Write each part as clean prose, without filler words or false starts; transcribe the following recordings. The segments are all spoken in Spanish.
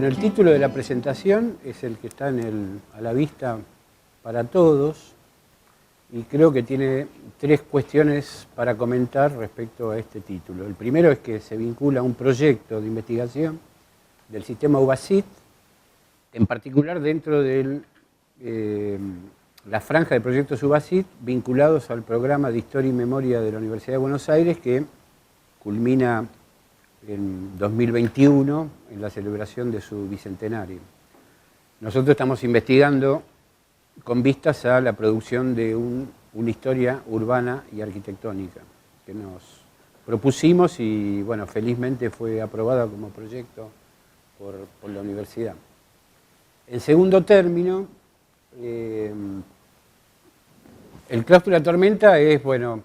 Bueno, el título de la presentación es el que está a la vista para todos y creo que tiene tres cuestiones para comentar respecto a este título. El primero es que se vincula a un proyecto de investigación del sistema UBASIT, en particular dentro de la franja de proyectos UBASIT vinculados al programa de Historia y Memoria de la Universidad de Buenos Aires, que culmina en 2021 en la celebración de su bicentenario. Nosotros estamos investigando con vistas a la producción de una historia urbana y arquitectónica que nos propusimos y, bueno, felizmente fue aprobada como proyecto por la universidad. En segundo término, el claustro de la tormenta es, bueno,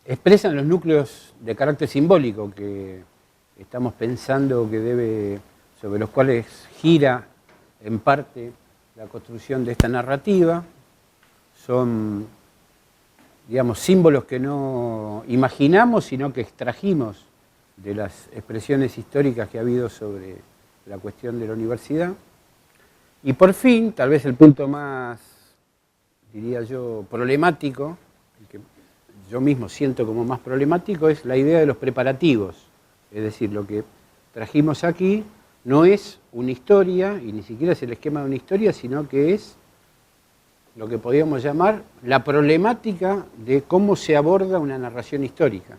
expresan los núcleos de carácter simbólico que estamos pensando que sobre los cuales gira en parte la construcción de esta narrativa. Son, digamos, símbolos que no imaginamos, sino que extrajimos de las expresiones históricas que ha habido sobre la cuestión de la universidad. Y por fin, tal vez el punto más, diría yo, problemático, el que yo mismo siento como más problemático, es la idea de los preparativos. Es decir, lo que trajimos aquí no es una historia, y ni siquiera es el esquema de una historia, sino que es lo que podríamos llamar la problemática de cómo se aborda una narración histórica.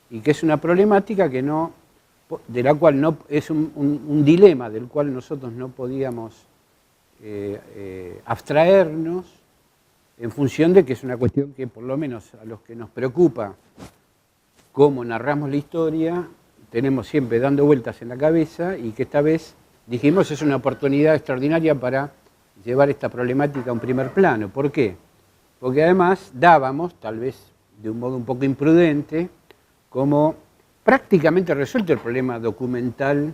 Y que es una problemática de la cual no es un dilema del cual nosotros no podíamos abstraernos, en función de que es una cuestión que, por lo menos a los que nos preocupa cómo narramos la historia, tenemos siempre dando vueltas en la cabeza y que esta vez dijimos es una oportunidad extraordinaria para llevar esta problemática a un primer plano. ¿Por qué? Porque además dábamos, tal vez de un modo un poco imprudente, como prácticamente resuelto el problema documental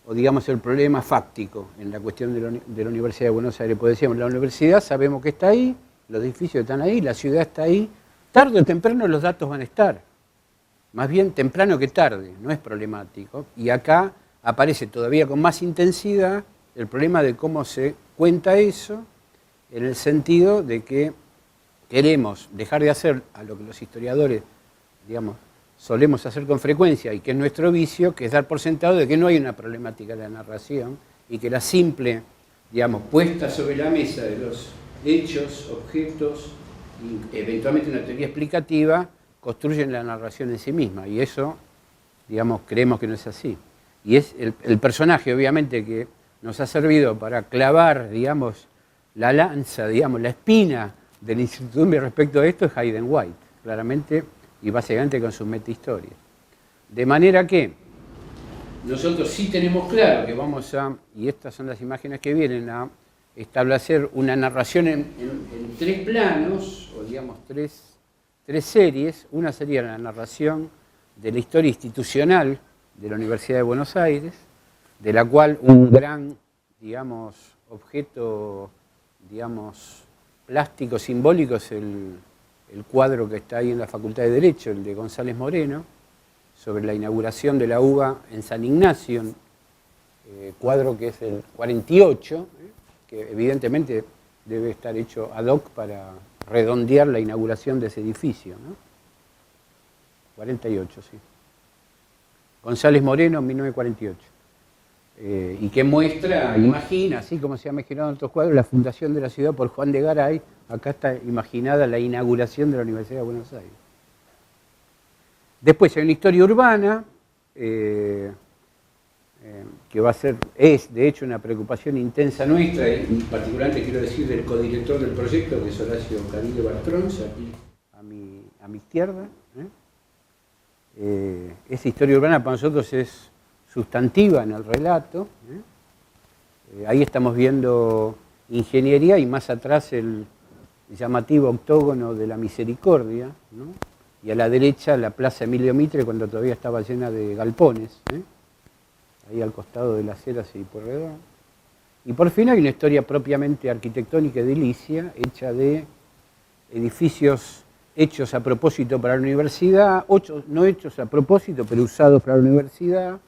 o digamos el problema fáctico en la cuestión de la Universidad de Buenos Aires. Pues decíamos, la universidad sabemos que está ahí, los edificios están ahí, la ciudad está ahí, tarde o temprano los datos van a estar, más bien temprano que tarde, no es problemático. Y acá aparece todavía con más intensidad el problema de cómo se cuenta eso, en el sentido de que queremos dejar de hacer a lo que los historiadores, digamos, solemos hacer con frecuencia y que es nuestro vicio, que es dar por sentado de que no hay una problemática de la narración y que la simple, digamos, puesta sobre la mesa de los hechos, objetos y eventualmente una teoría explicativa construyen la narración en sí misma, y eso, digamos, creemos que no es así. Y es el personaje, obviamente, que nos ha servido para clavar, digamos, la lanza, digamos, la espina de la incertidumbre respecto a esto es Hayden White, claramente, y básicamente con su metahistoria. De manera que nosotros sí tenemos claro que vamos a, y estas son las imágenes que vienen, a establecer una narración en tres planos, o digamos tres series. Una sería la narración de la historia institucional de la Universidad de Buenos Aires, de la cual un gran, digamos, objeto, digamos, plástico, simbólico es el cuadro que está ahí en la Facultad de Derecho, el de González Moreno, sobre la inauguración de la UBA en San Ignacio, cuadro que es el 48, que evidentemente debe estar hecho ad hoc para redondear la inauguración de ese edificio, ¿no? 48, sí. González Moreno, 1948. Y que muestra, imagina, así como se ha imaginado en otros cuadros, la fundación de la ciudad por Juan de Garay. Acá está imaginada la inauguración de la Universidad de Buenos Aires. Después hay una historia urbana, que es de hecho una preocupación intensa nuestra, y particularmente quiero decir del codirector del proyecto, que es Horacio Cadillo Bartrons, aquí a mi izquierda. Esa historia urbana para nosotros es sustantiva en el relato. Ahí estamos viendo ingeniería y más atrás el llamativo octógono de la Misericordia, ¿no? Y a la derecha la Plaza Emilio Mitre cuando todavía estaba llena de galpones, ahí al costado de las Heras y Pueyrredón. Y por fin hay una historia propiamente arquitectónica edilicia, hecha de edificios hechos a propósito para la universidad, no hechos a propósito, pero usados para la universidad,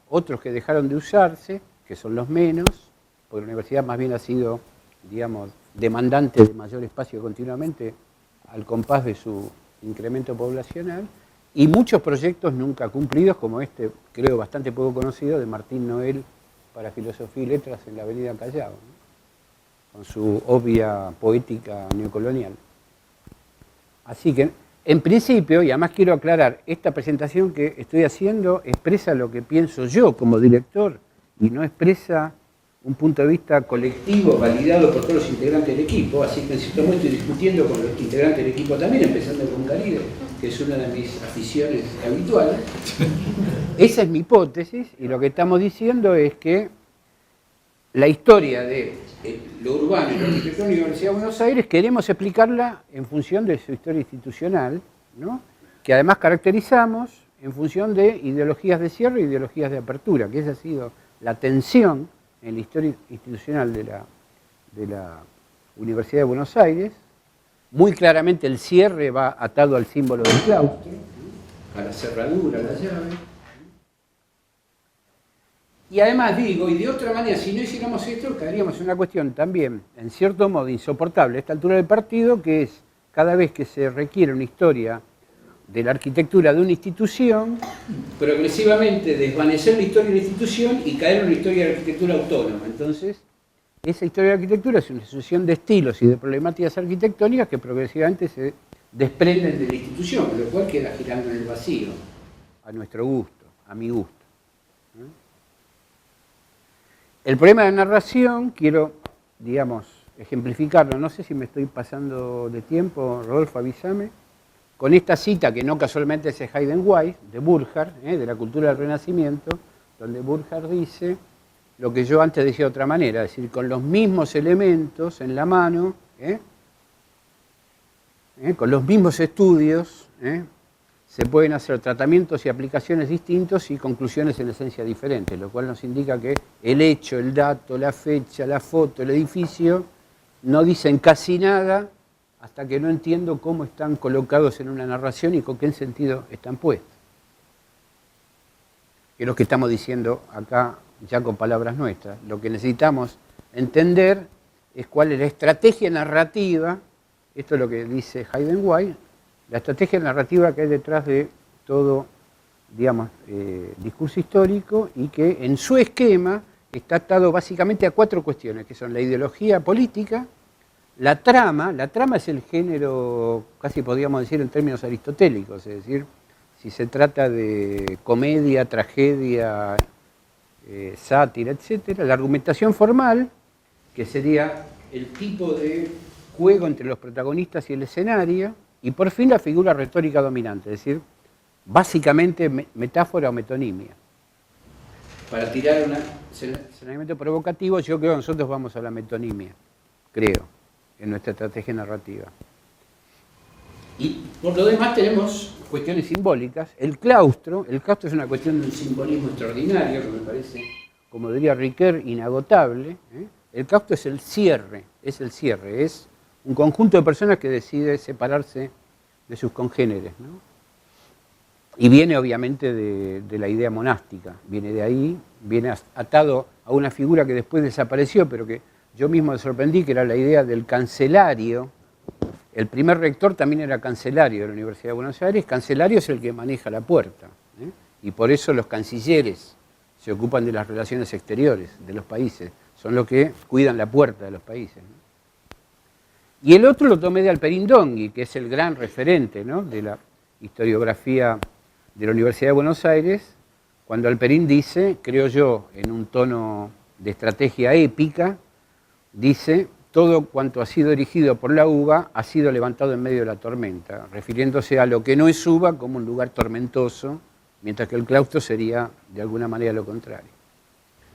otros que dejaron de usarse, que son los menos, porque la universidad más bien ha sido, digamos, demandante de mayor espacio continuamente al compás de su incremento poblacional, y muchos proyectos nunca cumplidos, como este, creo bastante poco conocido, de Martín Noel para Filosofía y Letras en la Avenida Callao, ¿no? Con su obvia poética neocolonial. Así que, en principio, y además quiero aclarar, esta presentación que estoy haciendo expresa lo que pienso yo como director y no expresa un punto de vista colectivo, validado por todos los integrantes del equipo, así que en cierto modo estoy discutiendo con los integrantes del equipo también, empezando con Caribe, que es una de mis aficiones habituales. Esa es mi hipótesis, y lo que estamos diciendo es que la historia de lo urbano y la arquitectura de la Universidad de Buenos Aires queremos explicarla en función de su historia institucional, ¿no? Que además caracterizamos en función de ideologías de cierre e ideologías de apertura, que esa ha sido la tensión en la historia institucional de la Universidad de Buenos Aires. Muy claramente el cierre va atado al símbolo del claustro, a la cerradura, a la llave. Y además digo, y de otra manera, si no hiciéramos esto, caeríamos en una cuestión también, en cierto modo, insoportable a esta altura del partido, que es cada vez que se requiere una historia de la arquitectura de una institución, progresivamente desvanecer la historia de la institución y caer en una historia de arquitectura autónoma. Entonces, esa historia de arquitectura es una sucesión de estilos y de problemáticas arquitectónicas que progresivamente se desprenden de la institución, lo cual queda girando en el vacío, a nuestro gusto, a mi gusto. El problema de narración, quiero, digamos, ejemplificarlo, no sé si me estoy pasando de tiempo, Rodolfo, avísame, con esta cita que no casualmente es de Hayden White, de Burckhardt, de la cultura del Renacimiento, donde Burckhardt dice lo que yo antes decía de otra manera, es decir, con los mismos elementos en la mano, con los mismos estudios, se pueden hacer tratamientos y aplicaciones distintos y conclusiones en esencia diferentes, lo cual nos indica que el hecho, el dato, la fecha, la foto, el edificio, no dicen casi nada hasta que no entiendo cómo están colocados en una narración y con qué sentido están puestos. Que es lo que estamos diciendo acá ya con palabras nuestras. Lo que necesitamos entender es cuál es la estrategia narrativa, esto es lo que dice Hayden White, la estrategia narrativa que hay detrás de todo, digamos, discurso histórico y que en su esquema está atado básicamente a 4 cuestiones, que son la ideología política, la trama es el género, casi podríamos decir en términos aristotélicos, es decir, si se trata de comedia, tragedia, sátira, etc. La argumentación formal, que sería el tipo de juego entre los protagonistas y el escenario, y por fin la figura retórica dominante, es decir, básicamente metáfora o metonimia. Para tirar un escenariamente provocativo, yo creo que nosotros vamos a la metonimia, creo, en nuestra estrategia narrativa. Y por lo demás tenemos cuestiones simbólicas. El claustro es una cuestión de un simbolismo extraordinario, que me parece, como diría Riquet, inagotable. El claustro es el cierre, es un conjunto de personas que decide separarse de sus congéneres, ¿no? Y viene obviamente de la idea monástica, viene de ahí, viene atado a una figura que después desapareció, pero que yo mismo me sorprendí, que era la idea del cancelario. El primer rector también era cancelario de la Universidad de Buenos Aires. Cancelario es el que maneja la puerta, y por eso los cancilleres se ocupan de las relaciones exteriores de los países, son los que cuidan la puerta de los países, ¿no? Y el otro lo tomé de Alperín Dongui, que es el gran referente, ¿no?, de la historiografía de la Universidad de Buenos Aires, cuando Alperín dice, creo yo, en un tono de estrategia épica, dice: todo cuanto ha sido erigido por la uva ha sido levantado en medio de la tormenta, refiriéndose a lo que no es uva como un lugar tormentoso, mientras que el claustro sería de alguna manera lo contrario.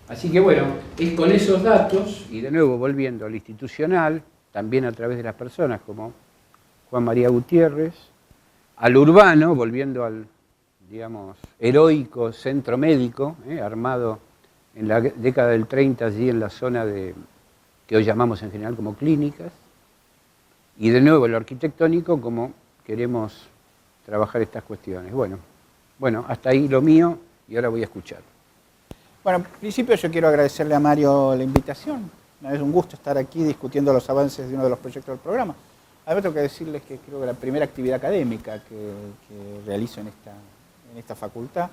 Así que bueno, es con esos datos, y de nuevo volviendo al institucional, también a través de las personas como Juan María Gutiérrez, al urbano, volviendo al, digamos, heroico centro médico, armado en la década del 30 allí en la zona que hoy llamamos en general como clínicas, y de nuevo lo arquitectónico, como queremos trabajar estas cuestiones. Bueno, hasta ahí lo mío, y ahora voy a escuchar. Bueno, en principio yo quiero agradecerle a Mario la invitación. Es un gusto estar aquí discutiendo los avances de uno de los proyectos del programa. Además tengo que decirles que creo que la primera actividad académica que realizo en esta facultad.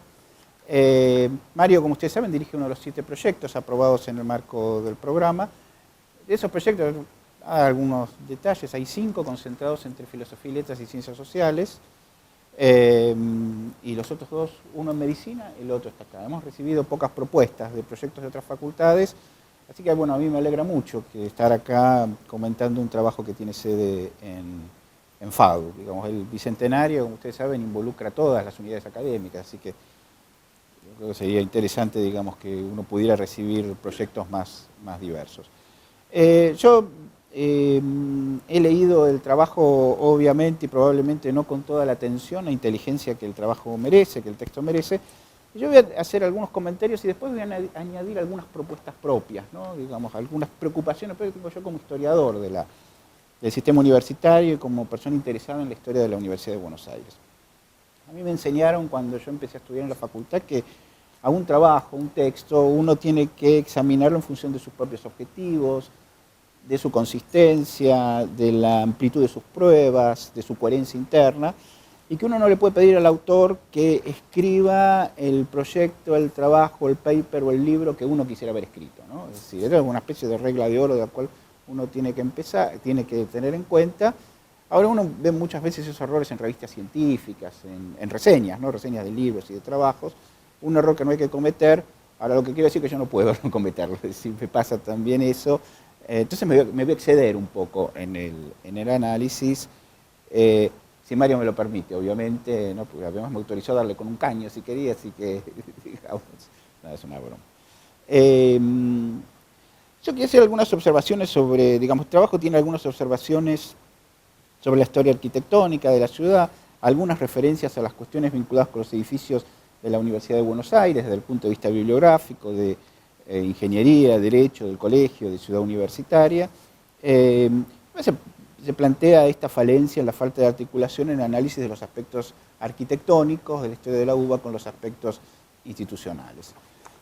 Mario, como ustedes saben, dirige uno de los 7 proyectos aprobados en el marco del programa. De esos proyectos hay algunos detalles, hay 5 concentrados entre filosofía y letras y ciencias sociales. Y los otros 2, uno en medicina y el otro está acá. Hemos recibido pocas propuestas de proyectos de otras facultades, así que bueno, a mí me alegra mucho que estar acá comentando un trabajo que tiene sede en FADU. Digamos, el bicentenario, como ustedes saben, involucra a todas las unidades académicas, así que yo creo que sería interesante, digamos, que uno pudiera recibir proyectos más diversos. Yo he leído el trabajo, obviamente, y probablemente no con toda la atención e inteligencia que el trabajo merece, que el texto merece. Yo voy a hacer algunos comentarios y después voy a añadir algunas propuestas propias, ¿no? Digamos, algunas preocupaciones que tengo yo como historiador del sistema universitario y como persona interesada en la historia de la Universidad de Buenos Aires. A mí me enseñaron cuando yo empecé a estudiar en la facultad que a un trabajo, un texto, uno tiene que examinarlo en función de sus propios objetivos, de su consistencia, de la amplitud de sus pruebas, de su coherencia interna, y que uno no le puede pedir al autor que escriba el proyecto, el trabajo, el paper o el libro que uno quisiera haber escrito, ¿no? Es decir, era una especie de regla de oro de la cual uno tiene que tener en cuenta. Ahora uno ve muchas veces esos errores en revistas científicas, en reseñas, ¿no? Reseñas de libros y de trabajos, un error que no hay que cometer. Ahora lo que quiero decir es que yo no puedo no cometerlo, es decir, me pasa también eso. Entonces me voy a exceder un poco en el análisis, si Mario me lo permite, obviamente, ¿no? Porque además me autorizó a darle con un caño si quería, así que, digamos, no, es una broma. Yo quería hacer algunas observaciones sobre, digamos, el trabajo tiene algunas observaciones sobre la historia arquitectónica de la ciudad, algunas referencias a las cuestiones vinculadas con los edificios de la Universidad de Buenos Aires, desde el punto de vista bibliográfico, de ingeniería, derecho, del colegio, de ciudad universitaria. Se plantea esta falencia en la falta de articulación en el análisis de los aspectos arquitectónicos de la historia de la UBA con los aspectos institucionales.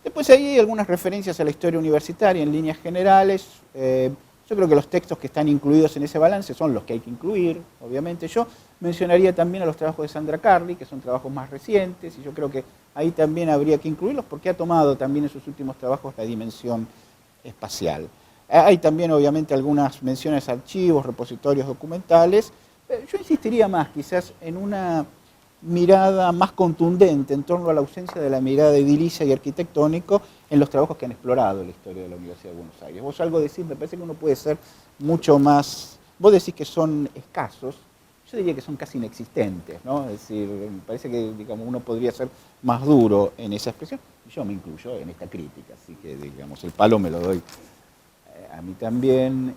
Después hay algunas referencias a la historia universitaria en líneas generales. Yo creo que los textos que están incluidos en ese balance son los que hay que incluir, obviamente. Yo mencionaría también a los trabajos de Sandra Carli, que son trabajos más recientes, y yo creo que ahí también habría que incluirlos porque ha tomado también en sus últimos trabajos la dimensión espacial. Hay también, obviamente, algunas menciones a archivos, repositorios documentales. Yo insistiría más, quizás, en una mirada más contundente en torno a la ausencia de la mirada edilicia y arquitectónico en los trabajos que han explorado la historia de la Universidad de Buenos Aires. Vos algo decís, me parece que uno puede ser mucho más... Vos decís que son escasos, yo diría que son casi inexistentes, ¿no? Es decir, me parece que, digamos, uno podría ser más duro en esa expresión. Yo me incluyo en esta crítica, así que, digamos, el palo me lo doy a mí también,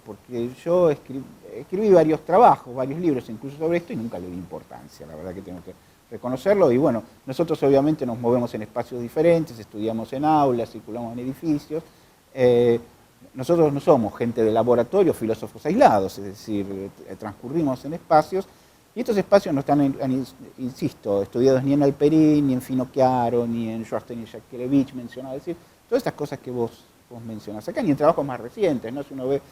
porque yo escribí varios trabajos, varios libros incluso sobre esto y nunca le di importancia, la verdad que tengo que reconocerlo. Y bueno, nosotros obviamente nos movemos en espacios diferentes, estudiamos en aulas, circulamos en edificios. Nosotros no somos gente de laboratorio, filósofos aislados, es decir, transcurrimos en espacios, y estos espacios no están, insisto, estudiados ni en Alperín, ni en Finocchiaro, ni en Schwarzenegger y Shakirevich mencionado, es decir, todas estas cosas que vos mencionás acá, ni en trabajos más recientes, ¿no? Si uno ve,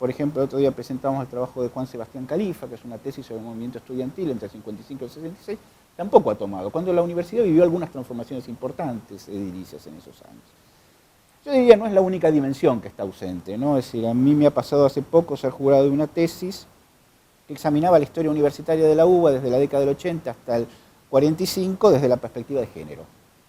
por ejemplo, el otro día presentamos el trabajo de Juan Sebastián Califa, que es una tesis sobre el movimiento estudiantil entre el 55 y el 66, tampoco ha tomado, cuando la universidad vivió algunas transformaciones importantes edilicias en esos años. Yo diría, no es la única dimensión que está ausente, ¿no? Es decir, a mí me ha pasado hace poco ser jurado de una tesis que examinaba la historia universitaria de la UBA desde la década del 80 hasta el 45 desde la perspectiva de género.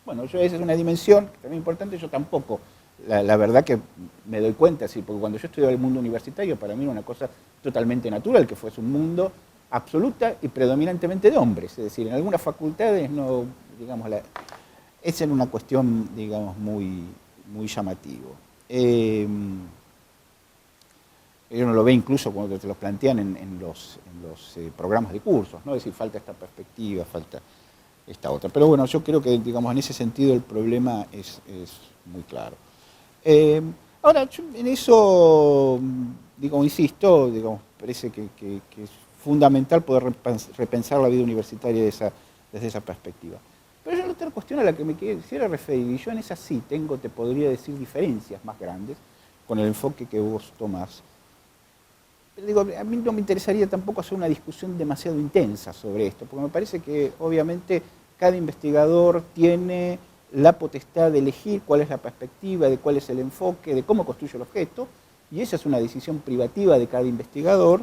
Bueno, esa es una dimensión que también es importante, yo tampoco, la verdad que me doy cuenta, sí, porque cuando yo estudiaba el mundo universitario, para mí era una cosa totalmente natural, que fuese un mundo absoluta y predominantemente de hombres, es decir, en algunas facultades no, digamos, esa era una cuestión, digamos, muy llamativo. Uno lo ve incluso cuando te lo plantean en los programas de cursos, ¿no? Es decir, falta esta perspectiva, falta esta otra. Pero bueno, yo creo que, digamos, en ese sentido el problema es muy claro. Ahora, yo en eso, digo, insisto, digamos, parece que es fundamental poder repensar la vida universitaria desde esa perspectiva. Pero yo otra cuestión a la que me quisiera referir, y yo en esa sí tengo, te podría decir, diferencias más grandes con el enfoque que vos tomás. Digo, a mí no me interesaría tampoco hacer una discusión demasiado intensa sobre esto, porque me parece que obviamente cada investigador tiene la potestad de elegir cuál es la perspectiva, de cuál es el enfoque, de cómo construye el objeto, y esa es una decisión privativa de cada investigador.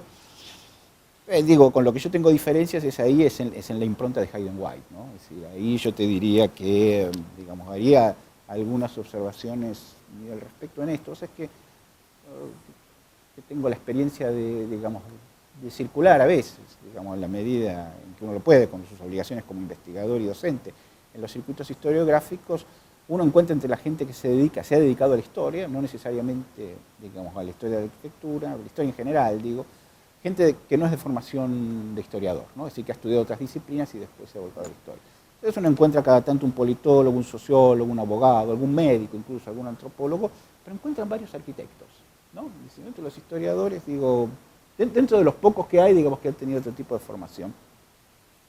Digo, con lo que yo tengo diferencias es en la impronta de Hayden White, ¿no? Es decir, ahí yo te diría que, digamos, haría algunas observaciones al respecto en esto. O sea, es que tengo la experiencia digamos, de circular a veces, digamos, en la medida en que uno lo puede, con sus obligaciones como investigador y docente, en los circuitos historiográficos, uno encuentra entre la gente que se ha dedicado a la historia, no necesariamente, digamos, a la historia de la arquitectura, a la historia en general, digo, gente que no es de formación de historiador, ¿no? Es decir, que ha estudiado otras disciplinas y después se ha volcado a la historia. Entonces uno encuentra cada tanto un politólogo, un sociólogo, un abogado, algún médico, incluso algún antropólogo, pero encuentran varios arquitectos, ¿no? Y dentro de los historiadores, digo, dentro de los pocos que hay, digamos, que han tenido otro tipo de formación.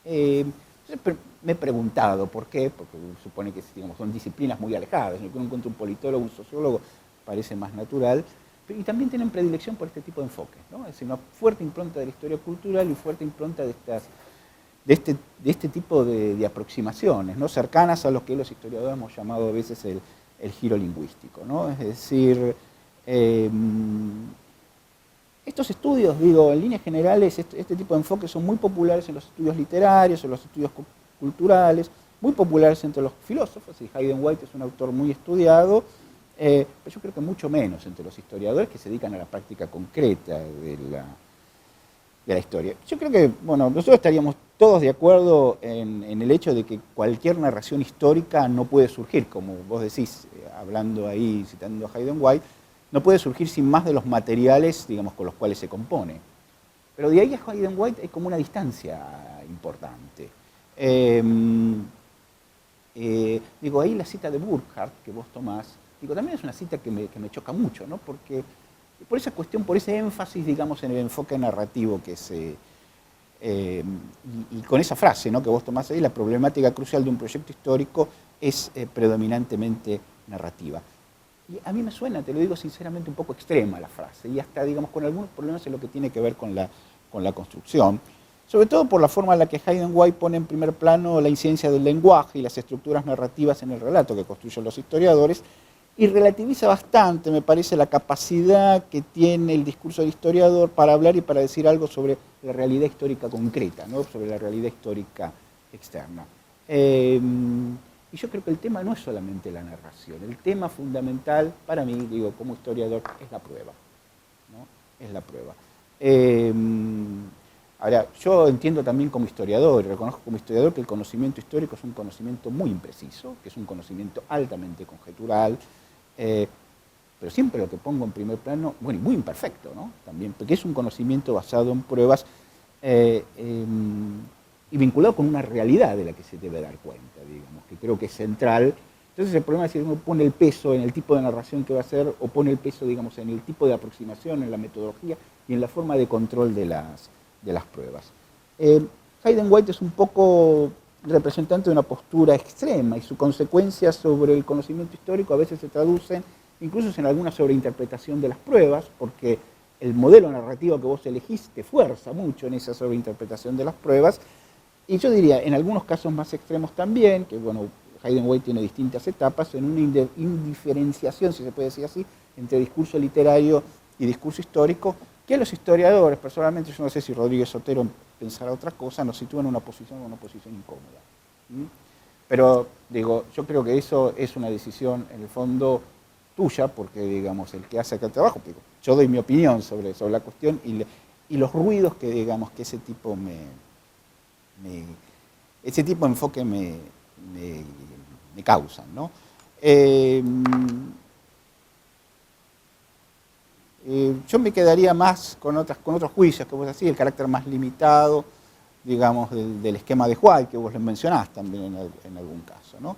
Me he preguntado por qué, porque supone que, digamos, son disciplinas muy alejadas, en el que uno encuentra un politólogo, un sociólogo, parece más natural, y también tienen predilección por este tipo de enfoques, ¿no? Es decir, una fuerte impronta de la historia cultural y fuerte impronta de este tipo de aproximaciones, ¿no? Cercanas a lo que los historiadores hemos llamado a veces el giro lingüístico, ¿no? Es decir, estos estudios, digo, en líneas generales, este tipo de enfoques son muy populares en los estudios literarios, en los estudios culturales, muy populares entre los filósofos, y Hayden White es un autor muy estudiado, pero yo creo que mucho menos entre los historiadores que se dedican a la práctica concreta de la historia. Yo creo que, bueno, nosotros estaríamos todos de acuerdo en el hecho de que cualquier narración histórica no puede surgir, como vos decís, hablando ahí, citando a Hayden White, no puede surgir sin más de los materiales, digamos, con los cuales se compone. Pero de ahí a Hayden White hay como una distancia importante. Digo, ahí la cita de Burkhardt que vos tomás, digo, también es una cita que me choca mucho, ¿no? Porque por esa cuestión, por ese énfasis, digamos, en el enfoque narrativo que y con esa frase, ¿no?, que vos tomás ahí, la problemática crucial de un proyecto histórico es predominantemente narrativa. Y a mí me suena, te lo digo sinceramente, un poco extrema la frase, y hasta, digamos, con algunos problemas en lo que tiene que ver con la construcción, sobre todo por la forma en la que Hayden White pone en primer plano la incidencia del lenguaje y las estructuras narrativas en el relato que construyen los historiadores, y relativiza bastante, me parece, la capacidad que tiene el discurso del historiador para hablar y para decir algo sobre la realidad histórica concreta, ¿no?, sobre la realidad histórica externa. Y yo creo que el tema no es solamente la narración, el tema fundamental para mí, digo, como historiador, es la prueba, ¿no? Es la prueba. Ahora, yo entiendo también como historiador, y reconozco como historiador que el conocimiento histórico es un conocimiento muy impreciso, que es un conocimiento altamente conjetural, pero siempre lo que pongo en primer plano, bueno, y muy imperfecto, ¿no?, también, porque es un conocimiento basado en pruebas y vinculado con una realidad de la que se debe dar cuenta, digamos, que creo que es central. Entonces el problema es si uno pone el peso en el tipo de narración que va a hacer, o pone el peso, digamos, en el tipo de aproximación, en la metodología y en la forma de control de las pruebas. Hayden White es un poco representante de una postura extrema, y su consecuencia sobre el conocimiento histórico a veces se traducen incluso en alguna sobreinterpretación de las pruebas, porque el modelo narrativo que vos elegís te fuerza mucho en esa sobreinterpretación de las pruebas. Y yo diría, en algunos casos más extremos también, que bueno, Hayden White tiene distintas etapas, en una indiferenciación, si se puede decir así, entre discurso literario y discurso histórico, que los historiadores, personalmente, yo no sé si Rodríguez Sotero pensará otra cosa, nos sitúan en una posición incómoda. Pero, digo, yo creo que eso es una decisión, en el fondo, tuya, porque, digamos, el que hace acá el trabajo, digo, yo doy mi opinión sobre la cuestión y los ruidos que, digamos, que ese tipo de enfoque me causan, ¿no? Yo me quedaría más con otros juicios que vos decís, el carácter más limitado, digamos, del esquema de White, que vos le mencionás también en algún caso, ¿no?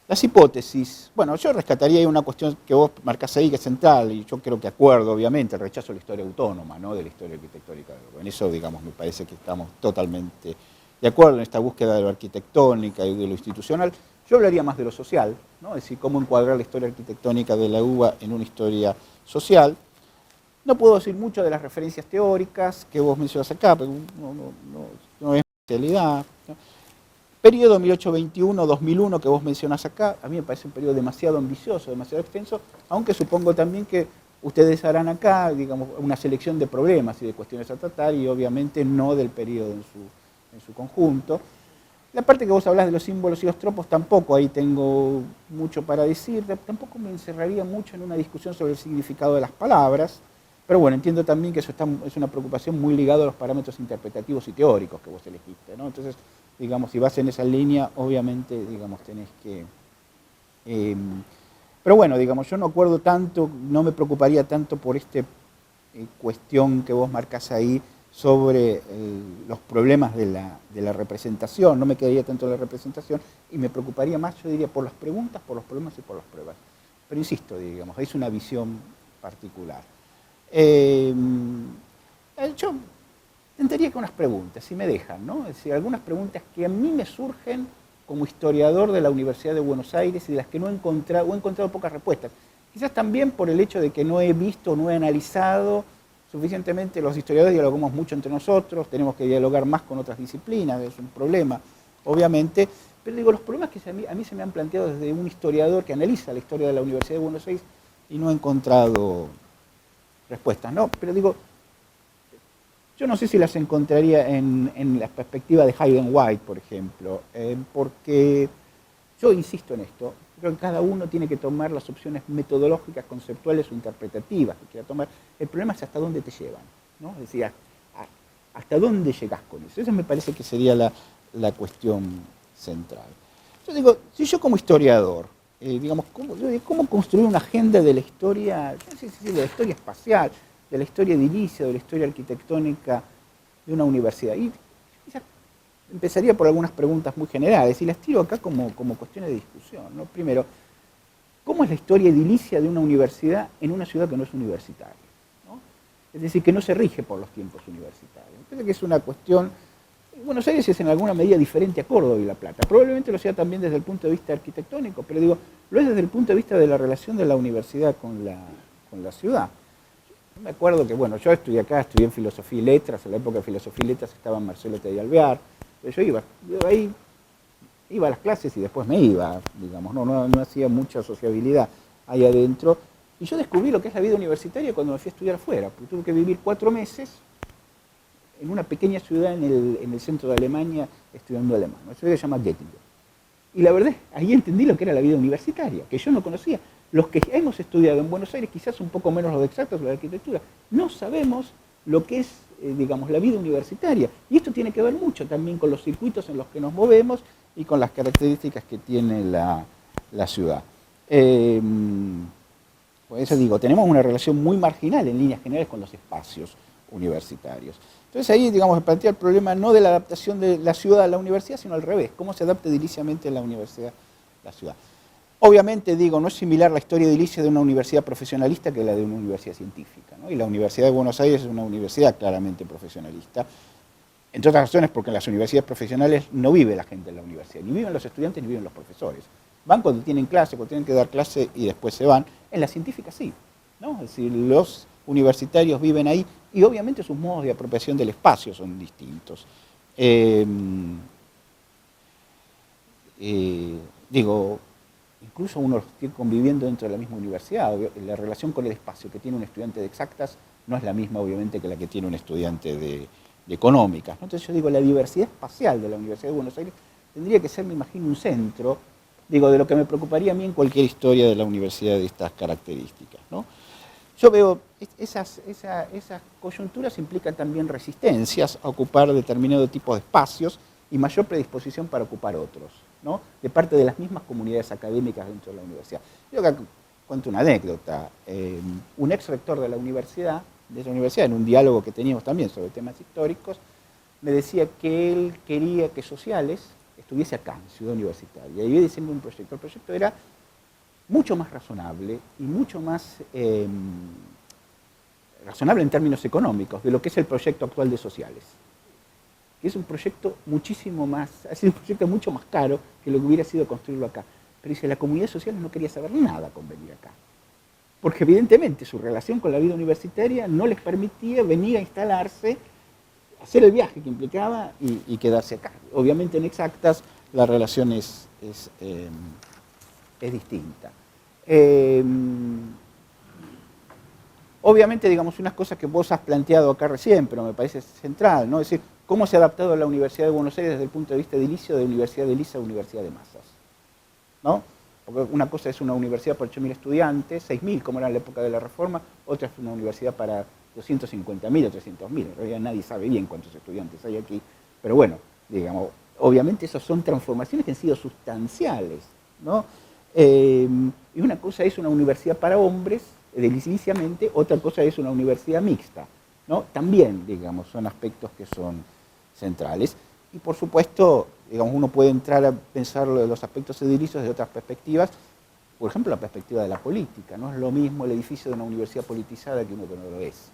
Las hipótesis, bueno, yo rescataría ahí una cuestión que vos marcás ahí, que es central, y yo creo que acuerdo, obviamente, el rechazo a la historia autónoma, ¿no?, de la historia arquitectónica. En eso, digamos, me parece que estamos totalmente de acuerdo en esta búsqueda de lo arquitectónica y de lo institucional, yo hablaría más de lo social, ¿no? Es decir, cómo encuadrar la historia arquitectónica de la UBA en una historia social. No puedo decir mucho de las referencias teóricas que vos mencionas acá, pero no es especialidad, ¿no? Periodo 1821-2001 que vos mencionás acá, a mí me parece un periodo demasiado ambicioso, demasiado extenso, aunque supongo también que ustedes harán acá, digamos, una selección de problemas y de cuestiones a tratar y obviamente no del periodo en su conjunto. La parte que vos hablás de los símbolos y los tropos, tampoco ahí tengo mucho para decir, tampoco me encerraría mucho en una discusión sobre el significado de las palabras, pero bueno, entiendo también que eso es una preocupación muy ligada a los parámetros interpretativos y teóricos que vos elegiste, ¿no? Entonces, digamos, si vas en esa línea, obviamente, digamos, tenés que... pero bueno, digamos, yo no acuerdo tanto, no me preocuparía tanto por esta cuestión que vos marcás ahí sobre los problemas de la representación, no me quedaría tanto en la representación y me preocuparía más, yo diría, por las preguntas, por los problemas y por las pruebas. Pero insisto, digamos, es una visión particular. Yo tendría que unas preguntas, si me dejan, ¿no? Es decir, algunas preguntas que a mí me surgen como historiador de la Universidad de Buenos Aires y de las que no he encontrado, o he encontrado pocas respuestas. Quizás también por el hecho de que no he visto, no he analizado suficientemente, los historiadores dialogamos mucho entre nosotros, tenemos que dialogar más con otras disciplinas, es un problema, obviamente, pero digo, los problemas que a mí se me han planteado desde un historiador que analiza la historia de la Universidad de Buenos Aires y no he encontrado respuestas, ¿no? Pero digo, yo no sé si las encontraría en la perspectiva de Hayden White, por ejemplo, porque yo insisto en esto, creo que cada uno tiene que tomar las opciones metodológicas, conceptuales o interpretativas que quiera tomar. El problema es hasta dónde te llevan, ¿no? Es decir, hasta dónde llegás con eso. Eso me parece que sería la cuestión central. Yo digo, si yo como historiador, digamos, ¿cómo construir una agenda de la historia, no sé si de la historia espacial, de la historia edilicia, de la historia arquitectónica de una universidad? Y quizás empezaría por algunas preguntas muy generales y las tiro acá como cuestiones de discusión, ¿no? Primero, ¿cómo es la historia edilicia de una universidad en una ciudad que no es universitaria, ¿no? Es decir, que no se rige por los tiempos universitarios. Creo que es una cuestión... Buenos Aires es en alguna medida diferente a Córdoba y La Plata. Probablemente lo sea también desde el punto de vista arquitectónico, pero digo, lo es desde el punto de vista de la relación de la universidad con la ciudad. Yo me acuerdo que, bueno, yo estudié acá, estudié en Filosofía y Letras, en la época de Filosofía y Letras estaba Marcelo T. de Alvear. Yo iba a las clases y después me iba, digamos, no hacía mucha sociabilidad ahí adentro. Y yo descubrí lo que es la vida universitaria cuando me fui a estudiar afuera, porque tuve que vivir 4 meses en una pequeña ciudad en el centro de Alemania estudiando alemán. Una ciudad que se llama Göttingen. Y la verdad, ahí entendí lo que era la vida universitaria, que yo no conocía. Los que hemos estudiado en Buenos Aires, quizás un poco menos los de exactos o la arquitectura, no sabemos lo que es, digamos, la vida universitaria. Y esto tiene que ver mucho también con los circuitos en los que nos movemos y con las características que tiene la ciudad. Por eso digo, tenemos una relación muy marginal en líneas generales con los espacios universitarios. Entonces ahí, digamos, se plantea el problema no de la adaptación de la ciudad a la universidad, sino al revés, cómo se adapta ediliciamente la universidad a la ciudad. Obviamente, digo, no es similar la historia edilicia de una universidad profesionalista que la de una universidad científica, ¿no? Y la Universidad de Buenos Aires es una universidad claramente profesionalista, entre otras razones porque en las universidades profesionales no vive la gente en la universidad, ni viven los estudiantes ni viven los profesores. Van cuando tienen clase, cuando tienen que dar clase y después se van. En la científica sí, ¿no? Es decir, los universitarios viven ahí y obviamente sus modos de apropiación del espacio son distintos. Digo, incluso uno esté conviviendo dentro de la misma universidad, la relación con el espacio que tiene un estudiante de exactas no es la misma obviamente que la que tiene un estudiante de económicas, ¿no? Entonces yo digo, la diversidad espacial de la Universidad de Buenos Aires tendría que ser, me imagino, un centro, digo, de lo que me preocuparía a mí en cualquier historia de la universidad de estas características, ¿no? Yo veo, esas coyunturas implican también resistencias a ocupar determinado tipo de espacios y mayor predisposición para ocupar otros, ¿no? De parte de las mismas comunidades académicas dentro de la universidad. Yo acá cuento una anécdota. Un ex rector de esa universidad, en un diálogo que teníamos también sobre temas históricos, me decía que él quería que Sociales estuviese acá, en Ciudad Universitaria. Y iba diciendo un proyecto. El proyecto era mucho más razonable y mucho más razonable en términos económicos de lo que es el proyecto actual de Sociales. que es un proyecto muchísimo más, ha sido un proyecto mucho más caro que lo que hubiera sido construirlo acá. Pero dice, la comunidad social no quería saber nada con venir acá. Porque evidentemente su relación con la vida universitaria no les permitía venir a instalarse, hacer el viaje que implicaba y quedarse acá. Obviamente en Exactas la relación es distinta. Obviamente, digamos, unas cosas que vos has planteado acá recién, pero me parece central, ¿no? Es decir, cómo se ha adaptado la Universidad de Buenos Aires desde el punto de vista edilicio de Universidad de Elisa a Universidad de Masas, ¿no? Porque una cosa es una universidad por 8.000 estudiantes, 6.000 como era en la época de la Reforma, otra es una universidad para 250.000 o 300.000, en realidad nadie sabe bien cuántos estudiantes hay aquí, pero bueno, digamos, obviamente esas son transformaciones que han sido sustanciales, ¿no? Y una cosa es una universidad para hombres, ediliciamente, otra cosa es una universidad mixta, ¿no? También, digamos, son aspectos que son centrales. Y por supuesto, digamos, uno puede entrar a pensar los aspectos edilicios de otras perspectivas, por ejemplo, la perspectiva de la política. No es lo mismo el edificio de una universidad politizada que uno que no lo es.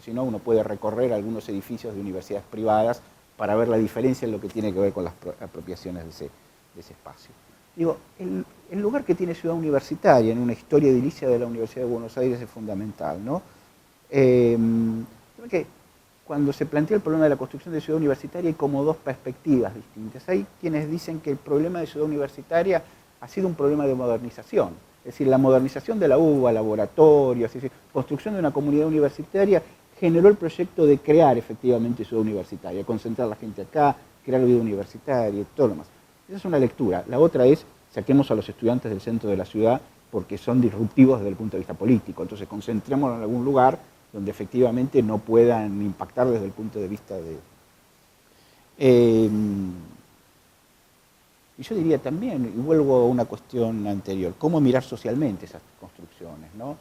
Si no, uno puede recorrer algunos edificios de universidades privadas para ver la diferencia en lo que tiene que ver con las apropiaciones de ese espacio. Digo, el lugar que tiene Ciudad Universitaria en una historia edilicia de la Universidad de Buenos Aires es fundamental, ¿no? Creo que cuando se plantea el problema de la construcción de Ciudad Universitaria hay como dos perspectivas distintas. Hay quienes dicen que el problema de Ciudad Universitaria ha sido un problema de modernización, es decir, la modernización de la UBA, laboratorios, es decir, construcción de una comunidad universitaria generó el proyecto de crear efectivamente Ciudad Universitaria, concentrar a la gente acá, crear vida universitaria y todo lo demás. Esa es una lectura. La otra es, saquemos a los estudiantes del centro de la ciudad porque son disruptivos desde el punto de vista político. Entonces concentrémonos en algún lugar donde efectivamente no puedan impactar desde el punto de vista de... y yo diría también, y vuelvo a una cuestión anterior, cómo mirar socialmente esas construcciones, ¿no?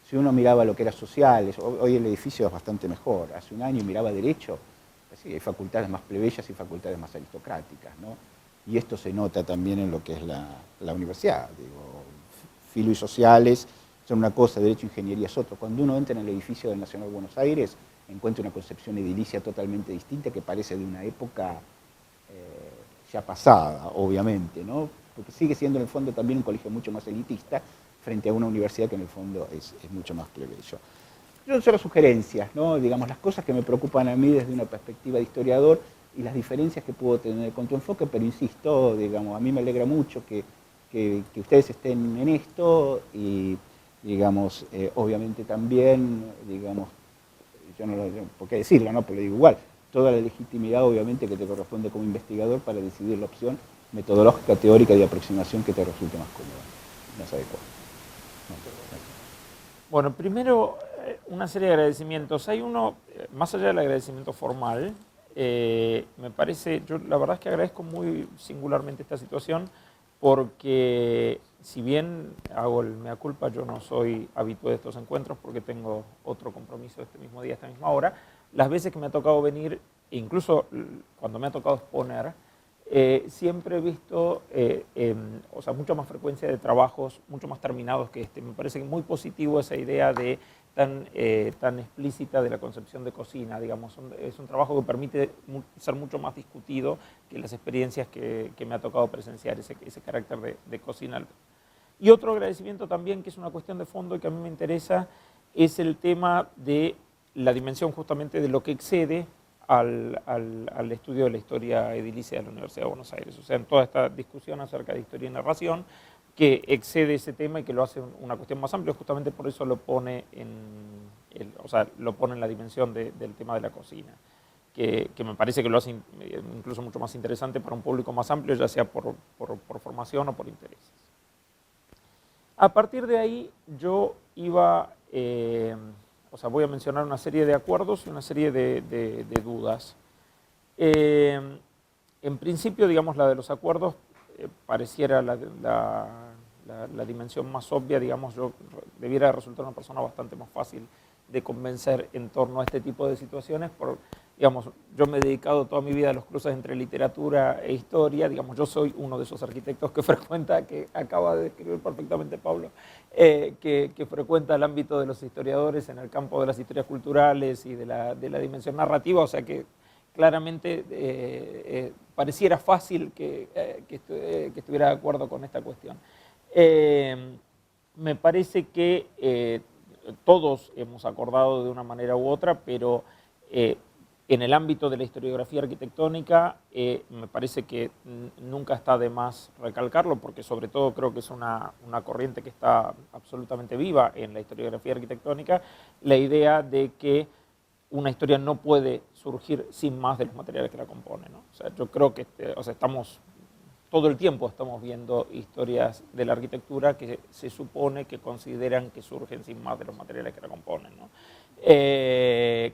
Si uno miraba lo que era sociales, hoy el edificio es bastante mejor, hace un año miraba derecho, pues sí, hay facultades más plebeyas y facultades más aristocráticas, ¿no? Y esto se nota también en lo que es la universidad. Digo, filo y sociales son una cosa, derecho e ingeniería es otra. Cuando uno entra en el edificio del Nacional Buenos Aires, encuentra una concepción edilicia totalmente distinta que parece de una época ya pasada, obviamente, ¿no? Porque sigue siendo en el fondo también un colegio mucho más elitista frente a una universidad que en el fondo es mucho más plebeyo. Yo solo sugerencias, ¿no? Digamos, las cosas que me preocupan a mí desde una perspectiva de historiador y las diferencias que puedo tener con tu enfoque, pero insisto, digamos, a mí me alegra mucho que ustedes estén en esto y, digamos, obviamente también, digamos, yo no lo tengo por qué decirlo, ¿no? Pero lo digo igual, toda la legitimidad obviamente que te corresponde como investigador para decidir la opción metodológica, teórica y de aproximación que te resulte más cómoda, más adecuada. Bueno, primero una serie de agradecimientos. Hay uno, más allá del agradecimiento formal, me parece, yo la verdad es que agradezco muy singularmente esta situación porque si bien hago el mea culpa, yo no soy habitué de estos encuentros porque tengo otro compromiso este mismo día, esta misma hora, las veces que me ha tocado venir, incluso cuando me ha tocado exponer, siempre he visto o sea, mucha más frecuencia de trabajos mucho más terminados que este. Me parece muy positivo esa idea de tan explícita de la concepción de cocina, digamos. Es un trabajo que permite ser mucho más discutido que las experiencias que me ha tocado presenciar, ese carácter de cocina. Y otro agradecimiento también, que es una cuestión de fondo y que a mí me interesa, es el tema de la dimensión justamente de lo que excede al estudio de la historia edilicia de la Universidad de Buenos Aires. O sea, en toda esta discusión acerca de historia y narración, que excede ese tema y que lo hace una cuestión más amplia, justamente por eso lo pone lo pone en la dimensión del tema de la cocina, que me parece que lo hace incluso mucho más interesante para un público más amplio, ya sea por formación o por intereses. A partir de ahí yo iba... voy a mencionar una serie de acuerdos y una serie de dudas. En principio, digamos, la de los acuerdos pareciera la dimensión más obvia, digamos, yo debiera resultar una persona bastante más fácil de convencer en torno a este tipo de situaciones. Digamos, yo me he dedicado toda mi vida a los cruces entre literatura e historia, digamos, yo soy uno de esos arquitectos que frecuenta, que acaba de describir perfectamente Pablo, que frecuenta el ámbito de los historiadores en el campo de las historias culturales y de la dimensión narrativa, o sea que claramente pareciera fácil que estuviera de acuerdo con esta cuestión. Me parece que todos hemos acordado de una manera u otra, pero en el ámbito de la historiografía arquitectónica me parece que nunca está de más recalcarlo, porque sobre todo creo que es una corriente que está absolutamente viva en la historiografía arquitectónica, la idea de que una historia no puede surgir sin más de los materiales que la componen, ¿no? O sea, yo creo que todo el tiempo estamos viendo historias de la arquitectura que se supone que consideran que surgen sin más de los materiales que la componen, ¿no?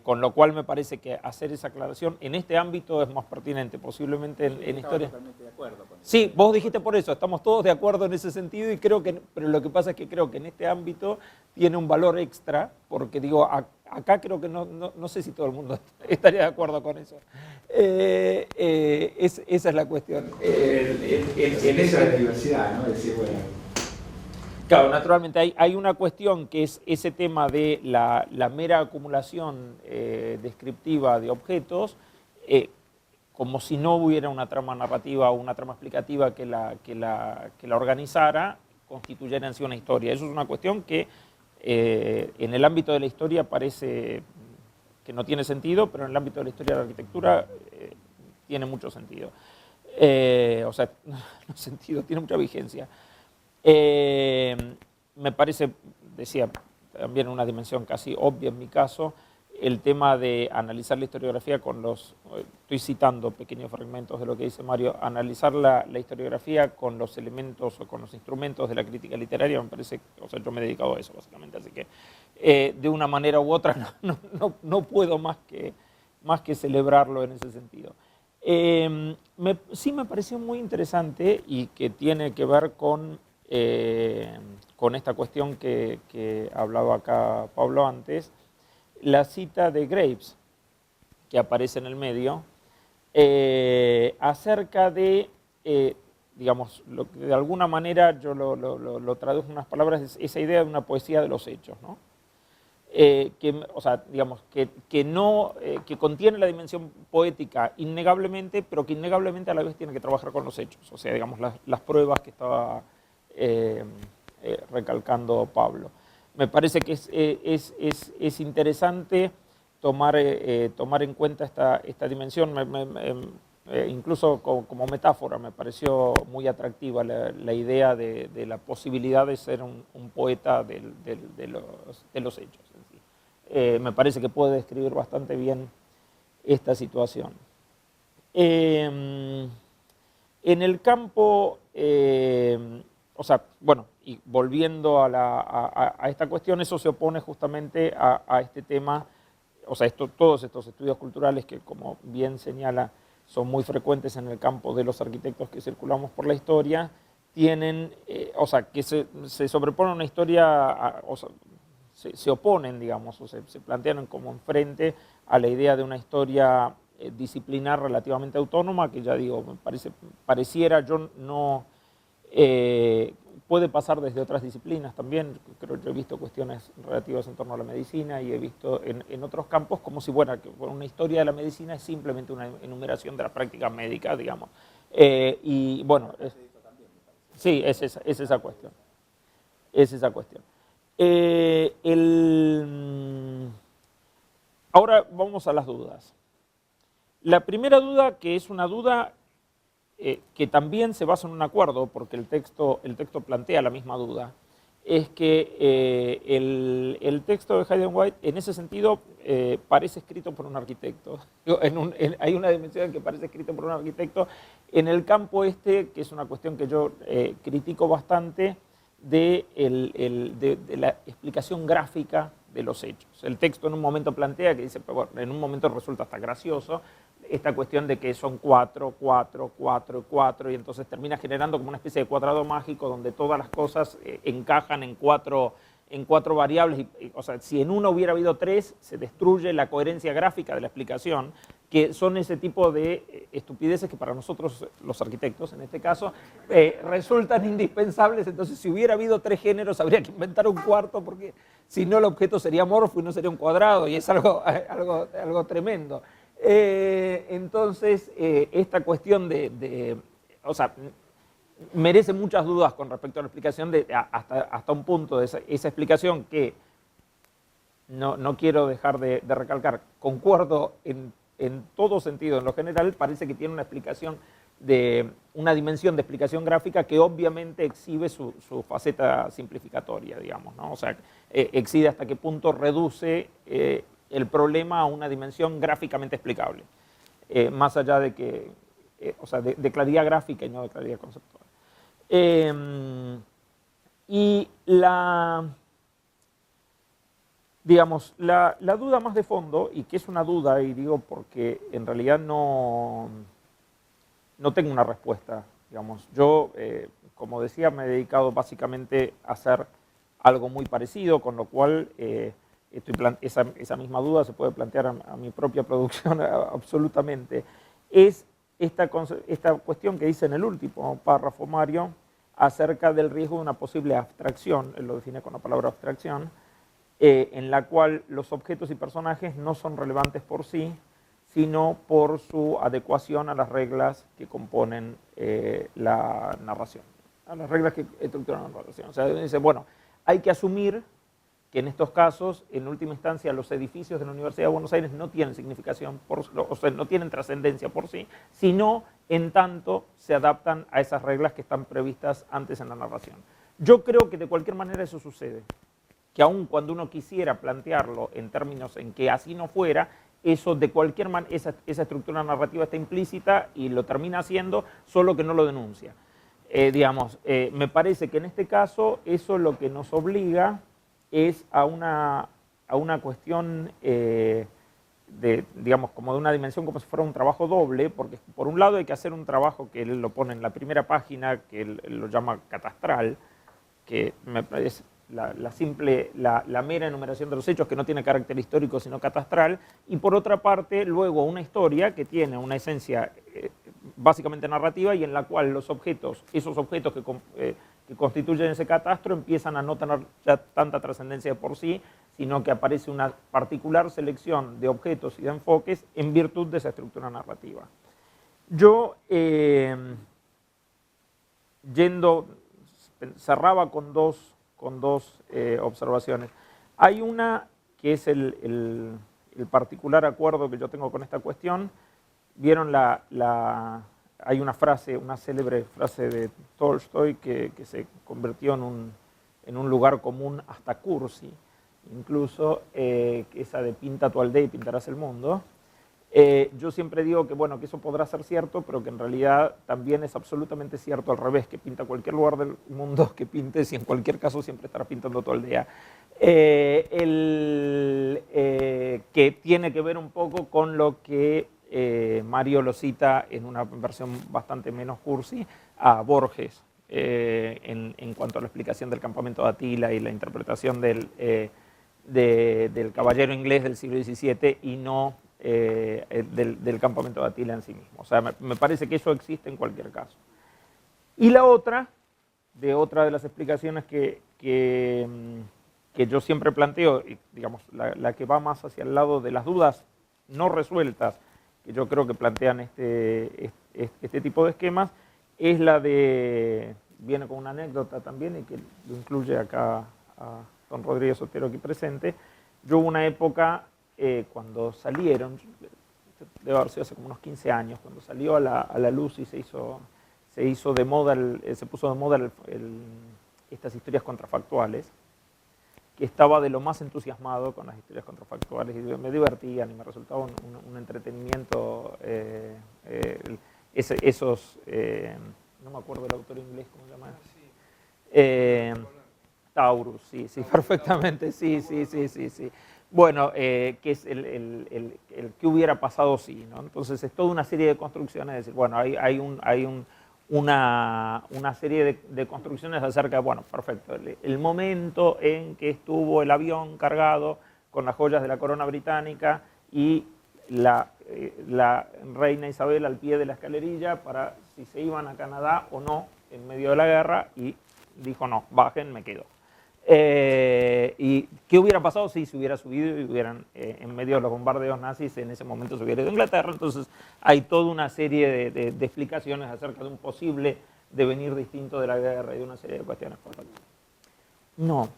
Con lo cual me parece que hacer esa aclaración en este ámbito es más pertinente, posiblemente en historia. Totalmente de acuerdo con eso. Sí, vos dijiste por eso, estamos todos de acuerdo en ese sentido, y creo que, pero lo que pasa es que creo que en este ámbito tiene un valor extra, porque digo, acá creo que no sé si todo el mundo estaría de acuerdo con eso. Esa es la cuestión. En esa diversidad, ¿no? Decir, bueno. Claro, naturalmente hay una cuestión que es ese tema de la mera acumulación descriptiva de objetos, como si no hubiera una trama narrativa o una trama explicativa que la organizara, constituyera en sí una historia. Eso es una cuestión que en el ámbito de la historia parece que no tiene sentido, pero en el ámbito de la historia de la arquitectura tiene mucho sentido. O sea, no sentido, tiene mucha vigencia. Me parece, decía, también una dimensión casi obvia en mi caso, el tema de analizar la historiografía con estoy citando pequeños fragmentos de lo que dice Mario, analizar la historiografía con los elementos o con los instrumentos de la crítica literaria, me parece, o sea, yo me he dedicado a eso básicamente, así que de una manera u otra no puedo más que celebrarlo en ese sentido. Sí me pareció muy interesante y que tiene que ver con esta cuestión que hablaba acá Pablo antes, la cita de Graves, que aparece en el medio, acerca de, digamos, lo que de alguna manera yo lo traduzco en unas palabras, esa idea de una poesía de los hechos, ¿no? O sea, digamos, que contiene la dimensión poética innegablemente, pero que innegablemente a la vez tiene que trabajar con los hechos, o sea, digamos, las pruebas que estaba recalcando Pablo. Me parece que es interesante tomar en cuenta esta dimensión, incluso como metáfora me pareció muy atractiva la idea de la posibilidad de ser un poeta de los hechos en sí. Me parece que puede describir bastante bien esta situación. En el campo, o sea, bueno, y volviendo a esta cuestión, eso se opone justamente a este tema, o sea, todos estos estudios culturales que, como bien señala, son muy frecuentes en el campo de los arquitectos que circulamos por la historia, tienen, o sea, que se sobreponen a una historia, o sea, se oponen, digamos, o se plantean como enfrente a la idea de una historia disciplinar relativamente autónoma, que ya digo, pareciera, yo no... puede pasar desde otras disciplinas también, creo que he visto cuestiones relativas en torno a la medicina y he visto en otros campos como si fuera que una historia de la medicina es simplemente una enumeración de las prácticas médicas, digamos. Y bueno, sí, es esa cuestión. Es esa cuestión. Ahora vamos a las dudas. La primera duda, que es una duda que también se basa en un acuerdo, porque el texto plantea la misma duda, es que el texto de Hayden White, en ese sentido, parece escrito por un arquitecto. Hay una dimensión en que parece escrito por un arquitecto en el campo que es una cuestión que yo critico bastante, de la explicación gráfica de los hechos. El texto en un momento plantea que dice, bueno, en un momento resulta hasta gracioso, esta cuestión de que son 4, 4, 4 y 4, y entonces termina generando como una especie de cuadrado mágico donde todas las cosas encajan en cuatro variables. O sea, si en uno hubiera habido 3, se destruye la coherencia gráfica de la explicación, que son ese tipo de estupideces que para nosotros, los arquitectos en este caso, resultan indispensables. Entonces, si hubiera habido 3 géneros, habría que inventar un cuarto, porque si no el objeto sería amorfo y no sería un cuadrado, y es algo tremendo. Entonces, esta cuestión o sea, merece muchas dudas con respecto a la explicación hasta un punto de esa explicación que no quiero dejar de recalcar. Concuerdo en todo sentido, en lo general, parece que tiene una explicación una dimensión de explicación gráfica que obviamente exhibe su faceta simplificatoria, digamos, ¿no? O sea, exhibe hasta qué punto reduce el problema a una dimensión gráficamente explicable, más allá de que, o sea, de claridad gráfica y no de claridad conceptual. Y digamos, la duda más de fondo, y que es una duda, y digo porque en realidad no tengo una respuesta, digamos. Yo, como decía, me he dedicado básicamente a hacer algo muy parecido, con lo cual esa misma duda se puede plantear a mi propia producción absolutamente. Es esta cuestión que dice en el último párrafo Mario acerca del riesgo de una posible abstracción, él lo define con la palabra abstracción, en la cual los objetos y personajes no son relevantes por sí, sino por su adecuación a las reglas que componen la narración, a las reglas que estructuran la narración. O sea, dice, bueno, hay que asumir que en estos casos, en última instancia, los edificios de la Universidad de Buenos Aires no tienen significación, o sea, no tienen trascendencia por sí, sino en tanto se adaptan a esas reglas que están previstas antes en la narración. Yo creo que de cualquier manera eso sucede, que aun cuando uno quisiera plantearlo en términos en que así no fuera, eso de cualquier manera, esa estructura narrativa está implícita y lo termina haciendo, solo que no lo denuncia. Digamos, me parece que en este caso eso lo que nos obliga es a una cuestión digamos, como de una dimensión como si fuera un trabajo doble, porque por un lado hay que hacer un trabajo que él lo pone en la primera página, que él lo llama catastral, que me parece la mera enumeración de los hechos, que no tiene carácter histórico sino catastral, y por otra parte luego una historia que tiene una esencia básicamente narrativa y en la cual esos objetos que constituyen ese catastro empiezan a no tener ya tanta trascendencia por sí, sino que aparece una particular selección de objetos y de enfoques en virtud de esa estructura narrativa. Yo, cerraba con dos observaciones. Hay una que es el particular acuerdo que yo tengo con esta cuestión. Vieron hay una frase, una célebre frase de Tolstoy que se convirtió en un lugar común hasta cursi, incluso esa de pinta tu aldea y pintarás el mundo. Yo siempre digo que, bueno, que eso podrá ser cierto, pero que en realidad también es absolutamente cierto al revés, que pinta cualquier lugar del mundo que pintes y en cualquier caso siempre estarás pintando tu aldea. Que tiene que ver un poco con lo que Mario lo cita en una versión bastante menos cursi a Borges, en cuanto a la explicación del campamento de Atila y la interpretación del caballero inglés del siglo XVII y no del campamento de Atila en sí mismo. O sea, me parece que eso existe en cualquier caso. Y la otra de las explicaciones que yo siempre planteo, digamos, la que va más hacia el lado de las dudas no resueltas, que yo creo que plantean este tipo de esquemas, es la viene con una anécdota también y que lo incluye acá a don Rodríguez Otero aquí presente. Yo hubo una época cuando salieron, debe haber sido hace como unos 15 años, cuando salió a la luz y se puso de moda estas historias contrafactuales, que estaba de lo más entusiasmado con las historias contrafactuales y me divertían y me resultaba un entretenimiento no me acuerdo el autor inglés, ¿cómo se llama? Taurus, sí, perfectamente, sí. Bueno, que es el que hubiera pasado sí, ¿no? Entonces es toda una serie de construcciones, es decir, bueno, hay una serie de construcciones acerca de, bueno, perfecto, el momento en que estuvo el avión cargado con las joyas de la corona británica y la reina Isabel al pie de la escalerilla para si se iban a Canadá o no en medio de la guerra, y dijo no, bajen, me quedo. ¿Y qué hubiera pasado si se hubiera subido y hubieran, en medio de los bombardeos nazis, en ese momento se hubiera ido a Inglaterra? Entonces hay toda una serie de explicaciones acerca de un posible devenir distinto de la guerra y de una serie de cuestiones por lo tanto. No.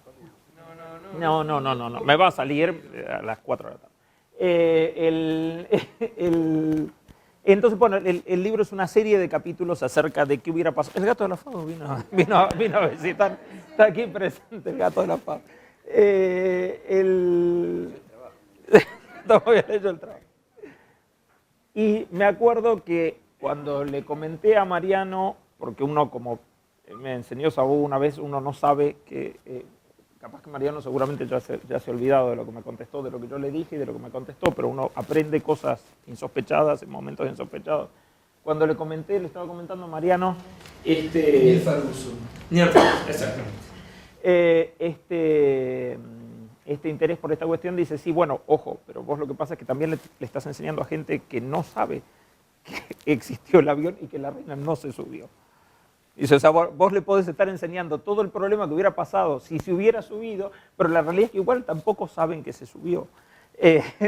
No. Me va a salir a las 4 de la tarde. Entonces, bueno, el libro es una serie de capítulos acerca de qué hubiera pasado. El gato de la Fado vino a visitar. Está aquí presente el gato de la Fado. Está muy bien hecho el trabajo. Y me acuerdo que cuando le comenté a Mariano, porque uno, como me enseñó Sabu una vez, uno no sabe que... capaz que Mariano seguramente ya se ha olvidado de lo que me contestó, de lo que yo le dije y de lo que me contestó, pero uno aprende cosas insospechadas en momentos insospechados. Cuando le comenté, le estaba comentando a Mariano... Neil Ferguson. Neil Ferguson, exactamente. Este interés por esta cuestión dice, sí, bueno, ojo, pero vos lo que pasa es que también le estás enseñando a gente que no sabe que existió el avión y que la reina no se subió. Dice, o sea, vos le podés estar enseñando todo el problema que hubiera pasado si se hubiera subido, pero la realidad es que igual tampoco saben que se subió.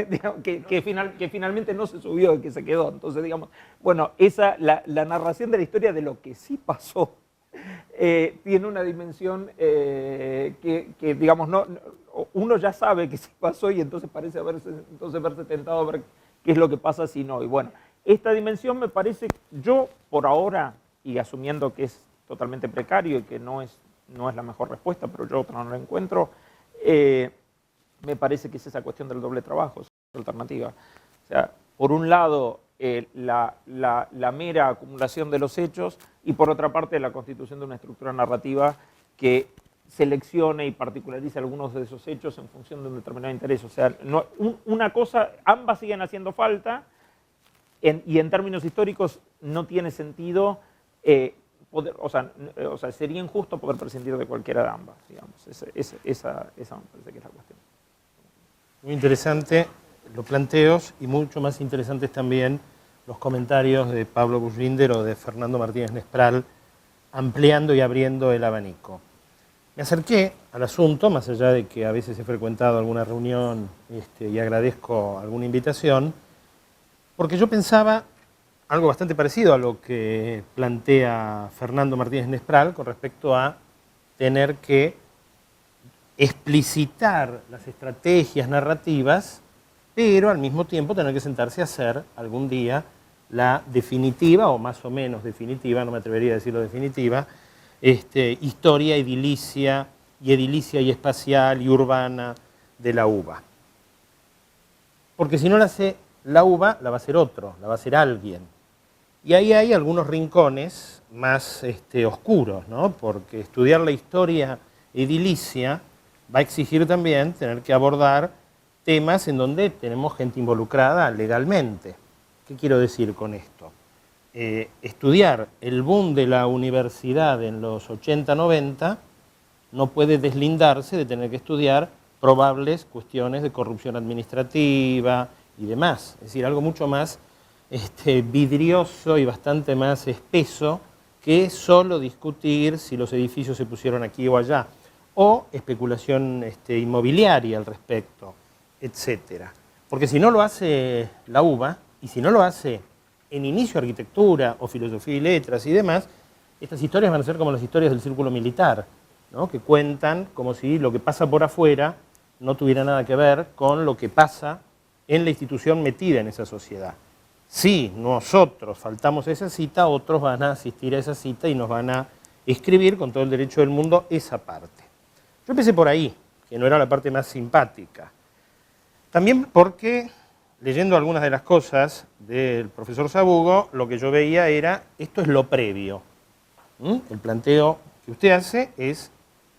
Digamos, que finalmente no se subió y que se quedó. Entonces, digamos, bueno, la narración de la historia de lo que sí pasó tiene una dimensión que digamos, uno ya sabe que sí pasó y entonces parece verse tentado a ver qué es lo que pasa si no. Y bueno, esta dimensión me parece, yo por ahora, y asumiendo que es totalmente precario y que no es la mejor respuesta, pero yo no la encuentro, me parece que es esa cuestión del doble trabajo, esa alternativa. O sea, por un lado, la mera acumulación de los hechos y por otra parte la constitución de una estructura narrativa que seleccione y particularice algunos de esos hechos en función de un determinado interés. O sea, una cosa, ambas siguen haciendo falta y en términos históricos no tiene sentido, o sea, sería injusto poder prescindir de cualquiera de ambas, digamos. Esa me parece que es la cuestión. Muy interesante los planteos y mucho más interesantes también los comentarios de Pablo Buschbinder o de Fernando Martínez Nespral, ampliando y abriendo el abanico. Me acerqué al asunto, más allá de que a veces he frecuentado alguna reunión y agradezco alguna invitación, porque yo pensaba algo bastante parecido a lo que plantea Fernando Martínez Nespral con respecto a tener que explicitar las estrategias narrativas, pero al mismo tiempo tener que sentarse a hacer algún día la definitiva, o más o menos definitiva, no me atrevería a decirlo definitiva, historia edilicia y espacial y urbana de la UBA. Porque si no la hace la UBA, la va a hacer otro, la va a hacer alguien. Y ahí hay algunos rincones más oscuros, ¿no? Porque estudiar la historia edilicia va a exigir también tener que abordar temas en donde tenemos gente involucrada legalmente. ¿Qué quiero decir con esto? Estudiar el boom de la universidad en los 80-90 no puede deslindarse de tener que estudiar probables cuestiones de corrupción administrativa y demás. Es decir, algo mucho más vidrioso y bastante más espeso que solo discutir si los edificios se pusieron aquí o allá, o especulación inmobiliaria al respecto, etcétera. Porque si no lo hace la UBA, y si no lo hace en inicio arquitectura o filosofía y letras y demás, estas historias van a ser como las historias del círculo militar, ¿no? Que cuentan como si lo que pasa por afuera no tuviera nada que ver con lo que pasa en la institución metida en esa sociedad. Si nosotros faltamos a esa cita, otros van a asistir a esa cita y nos van a escribir con todo el derecho del mundo esa parte. Yo empecé por ahí, que no era la parte más simpática. También porque, leyendo algunas de las cosas del profesor Sabugo, lo que yo veía era, esto es lo previo. El planteo que usted hace es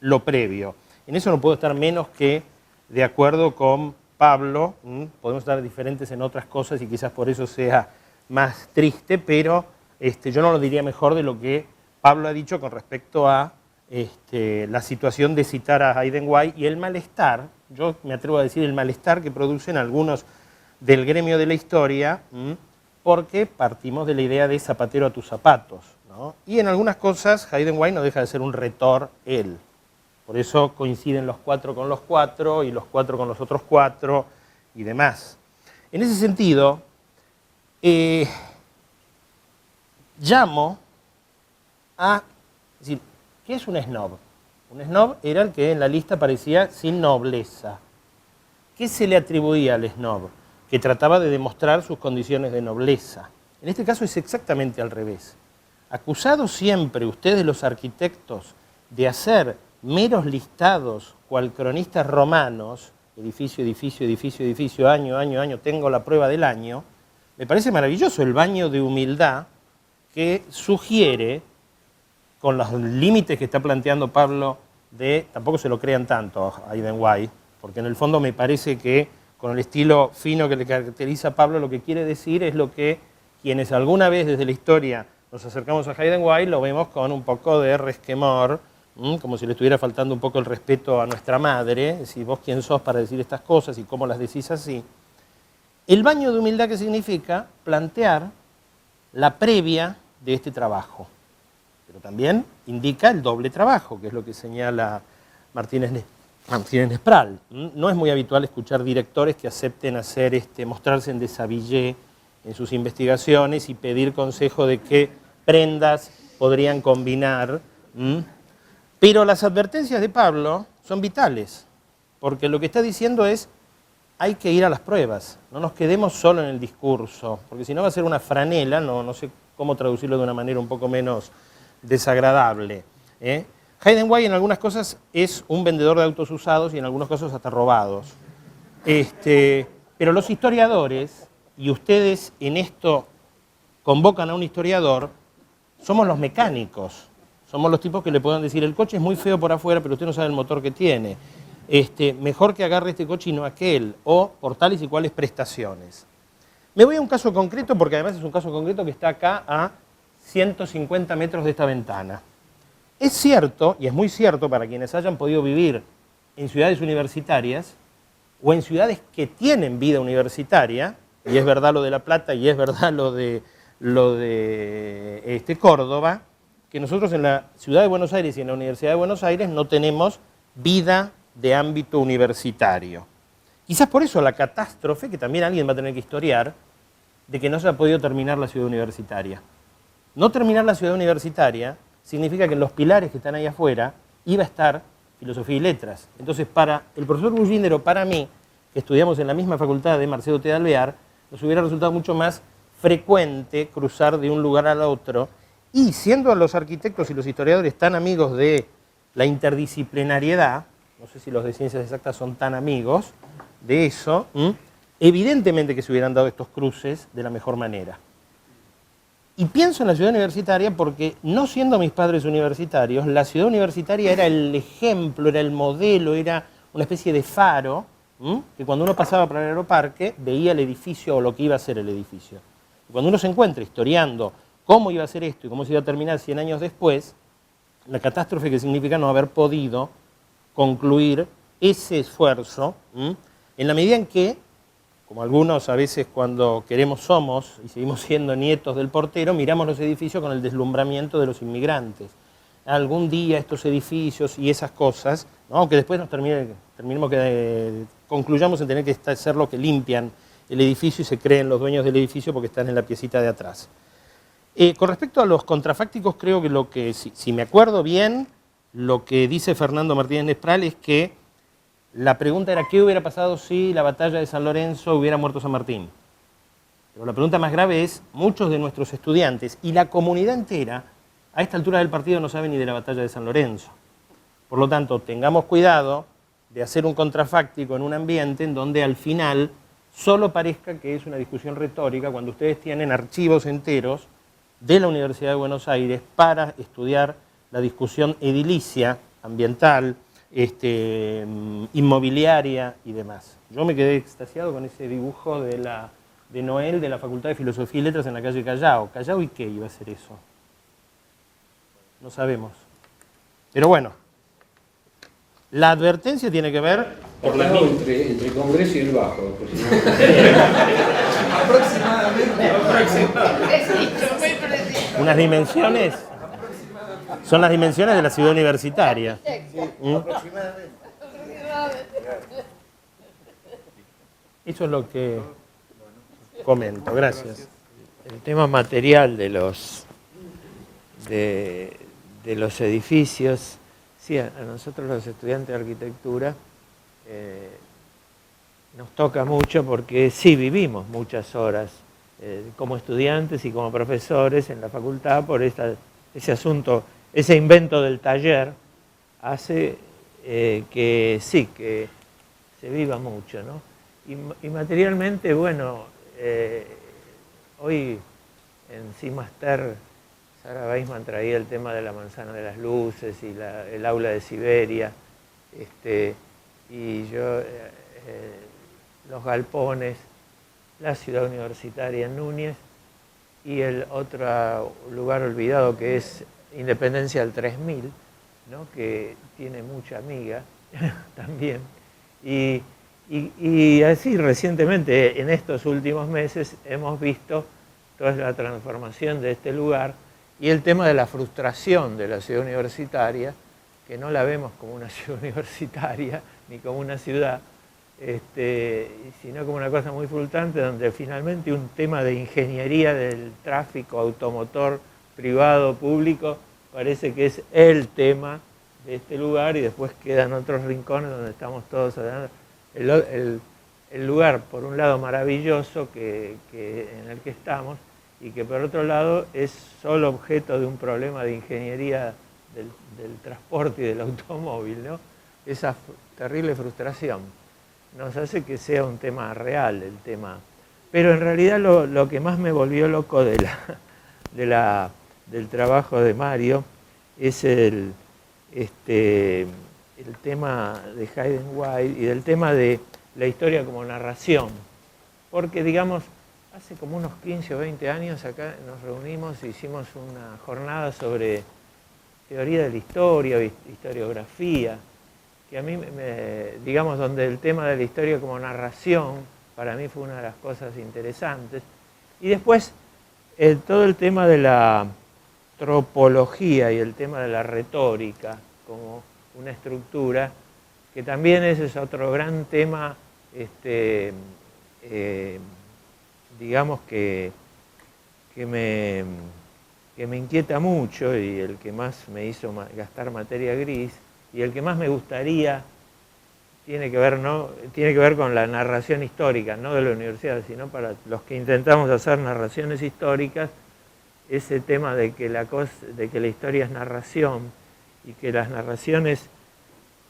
lo previo. En eso no puedo estar menos que de acuerdo con Pablo. Podemos estar diferentes en otras cosas y quizás por eso sea más triste, pero yo no lo diría mejor de lo que Pablo ha dicho con respecto a la situación de citar a Hayden White y el malestar, yo me atrevo a decir el malestar que producen algunos del gremio de la historia, porque partimos de la idea de zapatero a tus zapatos, ¿no? Y en algunas cosas Hayden White no deja de ser un retor él. Por eso coinciden los 4 con los 4 y los 4 con los otros 4 y demás. En ese sentido, llamo a decir, ¿qué es un snob? Un snob era el que en la lista aparecía sin nobleza. ¿Qué se le atribuía al snob? Que trataba de demostrar sus condiciones de nobleza. En este caso es exactamente al revés. Acusados siempre ustedes los arquitectos de hacer meros listados cual cronistas romanos, edificio, edificio, edificio, edificio, año, año, año, tengo la prueba del año, me parece maravilloso el baño de humildad que sugiere, con los límites que está planteando Pablo, tampoco se lo crean tanto a Heidenreich, porque en el fondo me parece que con el estilo fino que le caracteriza a Pablo, lo que quiere decir es lo que quienes alguna vez desde la historia nos acercamos a Heidenreich lo vemos con un poco de resquemor, como si le estuviera faltando un poco el respeto a nuestra madre, si vos quién sos para decir estas cosas y cómo las decís así. El baño de humildad, que significa plantear la previa de este trabajo, pero también indica el doble trabajo, que es lo que señala Martínez Nespral. No es muy habitual escuchar directores que acepten mostrarse en desabillé en sus investigaciones y pedir consejo de qué prendas podrían combinar. Pero las advertencias de Pablo son vitales, porque lo que está diciendo es, hay que ir a las pruebas, no nos quedemos solo en el discurso, porque si no va a ser una franela, no sé cómo traducirlo de una manera un poco menos desagradable. Heidenreich en algunas cosas es un vendedor de autos usados y en algunos casos hasta robados. Pero los historiadores, y ustedes en esto convocan a un historiador, somos los mecánicos. Somos los tipos que le pueden decir, el coche es muy feo por afuera, pero usted no sabe el motor que tiene. Mejor que agarre este coche y no aquel, o por tales y cuales prestaciones. Me voy a un caso concreto, porque además es un caso concreto que está acá a 150 metros de esta ventana. Es cierto, y es muy cierto para quienes hayan podido vivir en ciudades universitarias, o en ciudades que tienen vida universitaria, y es verdad lo de La Plata, y es verdad lo de Córdoba, que nosotros en la Ciudad de Buenos Aires y en la Universidad de Buenos Aires no tenemos vida de ámbito universitario. Quizás por eso la catástrofe, que también alguien va a tener que historiar, de que no se ha podido terminar la ciudad universitaria. No terminar la ciudad universitaria significa que en los pilares que están ahí afuera iba a estar filosofía y letras. Entonces, para el profesor Bullinder o para mí, que estudiamos en la misma facultad de Marcelo T. de Alvear, nos hubiera resultado mucho más frecuente cruzar de un lugar al otro. Y siendo los arquitectos y los historiadores tan amigos de la interdisciplinariedad, no sé si los de ciencias exactas son tan amigos de eso, evidentemente que se hubieran dado estos cruces de la mejor manera. Y pienso en la ciudad universitaria porque, no siendo mis padres universitarios, la ciudad universitaria era el ejemplo, era el modelo, era una especie de faro, que cuando uno pasaba por el aeroparque veía el edificio o lo que iba a ser el edificio. Y cuando uno se encuentra historiando cómo iba a ser esto y cómo se iba a terminar 100 años después, la catástrofe que significa no haber podido concluir ese esfuerzo, en la medida en que, como algunos a veces cuando somos y seguimos siendo nietos del portero, miramos los edificios con el deslumbramiento de los inmigrantes. Algún día estos edificios y esas cosas, ¿no? Aunque después concluyamos en tener que ser lo que limpian el edificio y se creen los dueños del edificio porque están en la piecita de atrás. Con respecto a los contrafácticos, creo que si me acuerdo bien, lo que dice Fernando Martínez Nespral es que la pregunta era ¿qué hubiera pasado si la batalla de San Lorenzo hubiera muerto San Martín? Pero la pregunta más grave es, muchos de nuestros estudiantes y la comunidad entera, a esta altura del partido no saben ni de la batalla de San Lorenzo. Por lo tanto, tengamos cuidado de hacer un contrafáctico en un ambiente en donde al final solo parezca que es una discusión retórica cuando ustedes tienen archivos enteros de la Universidad de Buenos Aires para estudiar la discusión edilicia, ambiental, inmobiliaria y demás. Yo me quedé extasiado con ese dibujo de Noel de la Facultad de Filosofía y Letras en la calle Callao. ¿Callao y qué iba a ser eso? No sabemos. Pero bueno, la advertencia tiene que ver por la entre Congreso y el Bajo. Aproximadamente. unas dimensiones. Son las dimensiones de la ciudad universitaria. Eso es lo que comento. Gracias. El tema material de los edificios, sí, a nosotros los estudiantes de arquitectura nos toca mucho porque sí vivimos muchas horas como estudiantes y como profesores en la facultad por ese asunto, ese invento del taller hace que sí, que se viva mucho, ¿no? Y materialmente, bueno, hoy en Cimaster Sara Weisman traía el tema de la manzana de las luces y el aula de Siberia, y yo los galpones, la ciudad universitaria en Núñez y el otro lugar olvidado que es Independencia del 3000, ¿no? Que tiene mucha amiga también. Y así recientemente, en estos últimos meses, hemos visto toda la transformación de este lugar y el tema de la frustración de la ciudad universitaria, que no la vemos como una ciudad universitaria ni como una ciudad, sino como una cosa muy frustrante, donde finalmente un tema de ingeniería del tráfico automotor privado, público, parece que es el tema de este lugar y después quedan otros rincones donde estamos todos hablando. El lugar, por un lado, maravilloso en el que estamos y que por otro lado es solo objeto de un problema de ingeniería del transporte y del automóvil, ¿no? Esa terrible frustración nos hace que sea un tema real el tema. Pero en realidad lo que más me volvió loco del trabajo de Mario es el tema de Hayden White y del tema de la historia como narración. Porque, digamos, hace como unos 15 o 20 años acá nos reunimos e hicimos una jornada sobre teoría de la historia, historiografía, que a mí, digamos, donde el tema de la historia como narración, para mí fue una de las cosas interesantes. Y después, todo el tema de la tropología y el tema de la retórica como una estructura, que también ese es otro gran tema, digamos que me inquieta mucho y el que más me hizo gastar materia gris y el que más me gustaría tiene que ver con la narración histórica, no de la universidad, sino para los que intentamos hacer narraciones históricas, ese tema de que la historia es narración y que las narraciones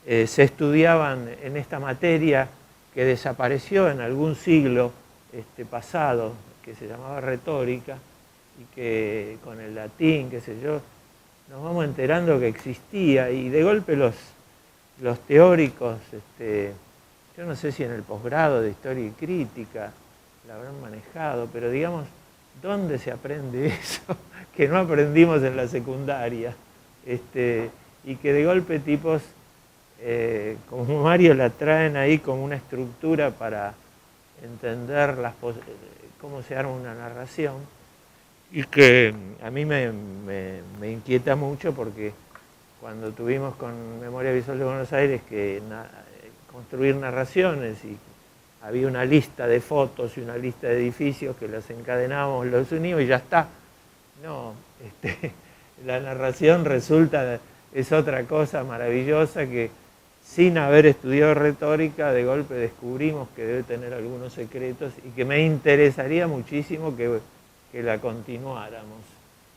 se estudiaban en esta materia que desapareció en algún siglo pasado, que se llamaba retórica, y que con el latín, qué sé yo, nos vamos enterando que existía, y de golpe los teóricos, yo no sé si en el posgrado de Historia y Crítica la habrán manejado, pero digamos, ¿dónde se aprende eso? Que no aprendimos en la secundaria, y que de golpe tipos como Mario la traen ahí como una estructura para entender cómo se arma una narración, y que a mí me inquieta mucho porque cuando tuvimos con Memoria Visual de Buenos Aires que construir narraciones y había una lista de fotos y una lista de edificios que las encadenábamos, los unimos y ya está. No, la narración es otra cosa maravillosa que sin haber estudiado retórica, de golpe descubrimos que debe tener algunos secretos y que me interesaría muchísimo que la continuáramos,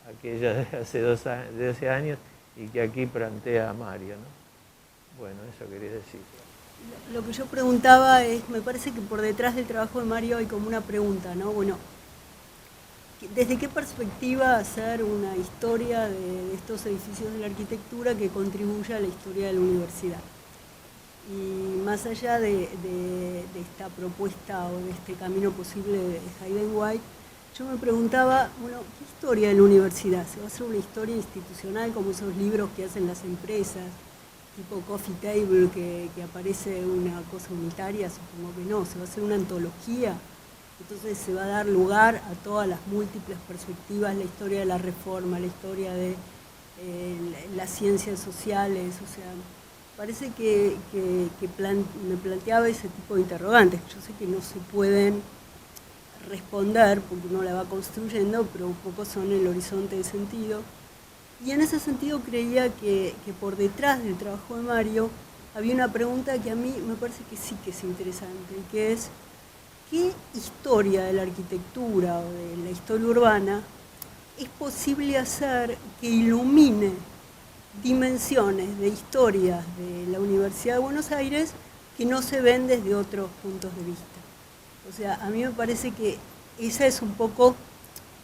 aquella de hace 12 años y que aquí plantea Mario, ¿no? Bueno, eso quería decir. Lo que yo preguntaba es, me parece que por detrás del trabajo de Mario hay como una pregunta, ¿no? Bueno, ¿desde qué perspectiva hacer una historia de estos edificios de la arquitectura que contribuya a la historia de la universidad? Y más allá de esta propuesta o de este camino posible de Hayden White, yo me preguntaba, bueno, ¿qué historia de la universidad? ¿Se va a hacer una historia institucional como esos libros que hacen las empresas, tipo Coffee Table, que aparece una cosa unitaria? Supongo que no, se va a hacer una antología. Entonces se va a dar lugar a todas las múltiples perspectivas, la historia de la reforma, la historia de las ciencias sociales, o sea, parece que me planteaba ese tipo de interrogantes. Yo sé que no se pueden responder porque uno la va construyendo, pero un poco son el horizonte de sentido. Y en ese sentido creía que por detrás del trabajo de Mario había una pregunta que a mí me parece que sí que es interesante, que es ¿qué historia de la arquitectura o de la historia urbana es posible hacer que ilumine dimensiones de historias de la Universidad de Buenos Aires que no se ven desde otros puntos de vista? O sea, a mí me parece que esa es un poco,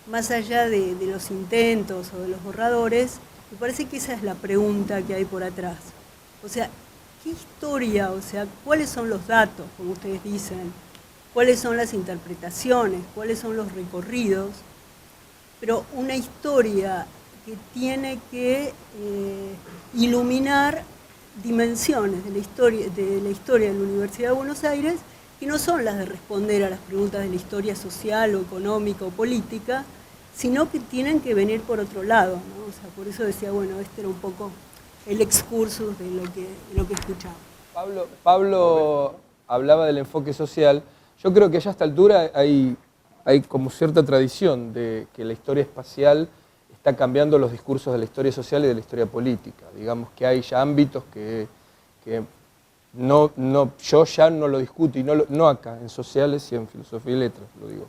más allá de los intentos o de los borradores, me parece que esa es la pregunta que hay por atrás. O sea, ¿qué historia? O sea, ¿cuáles son los datos, como ustedes dicen? ¿Cuáles son las interpretaciones? ¿Cuáles son los recorridos? Pero una historia que tiene que iluminar dimensiones de la historia de la Universidad de Buenos Aires que no son las de responder a las preguntas de la historia social o económica o política, sino que tienen que venir por otro lado, ¿no? O sea, por eso decía, bueno, este era un poco el excursus de lo que escuchaba. Pablo hablaba del enfoque social. Yo creo que ya a esta altura hay como cierta tradición de que la historia espacial está cambiando los discursos de la historia social y de la historia política. Digamos que hay ya ámbitos que yo ya no lo discuto, y no acá, en sociales y en filosofía y letras, lo digo.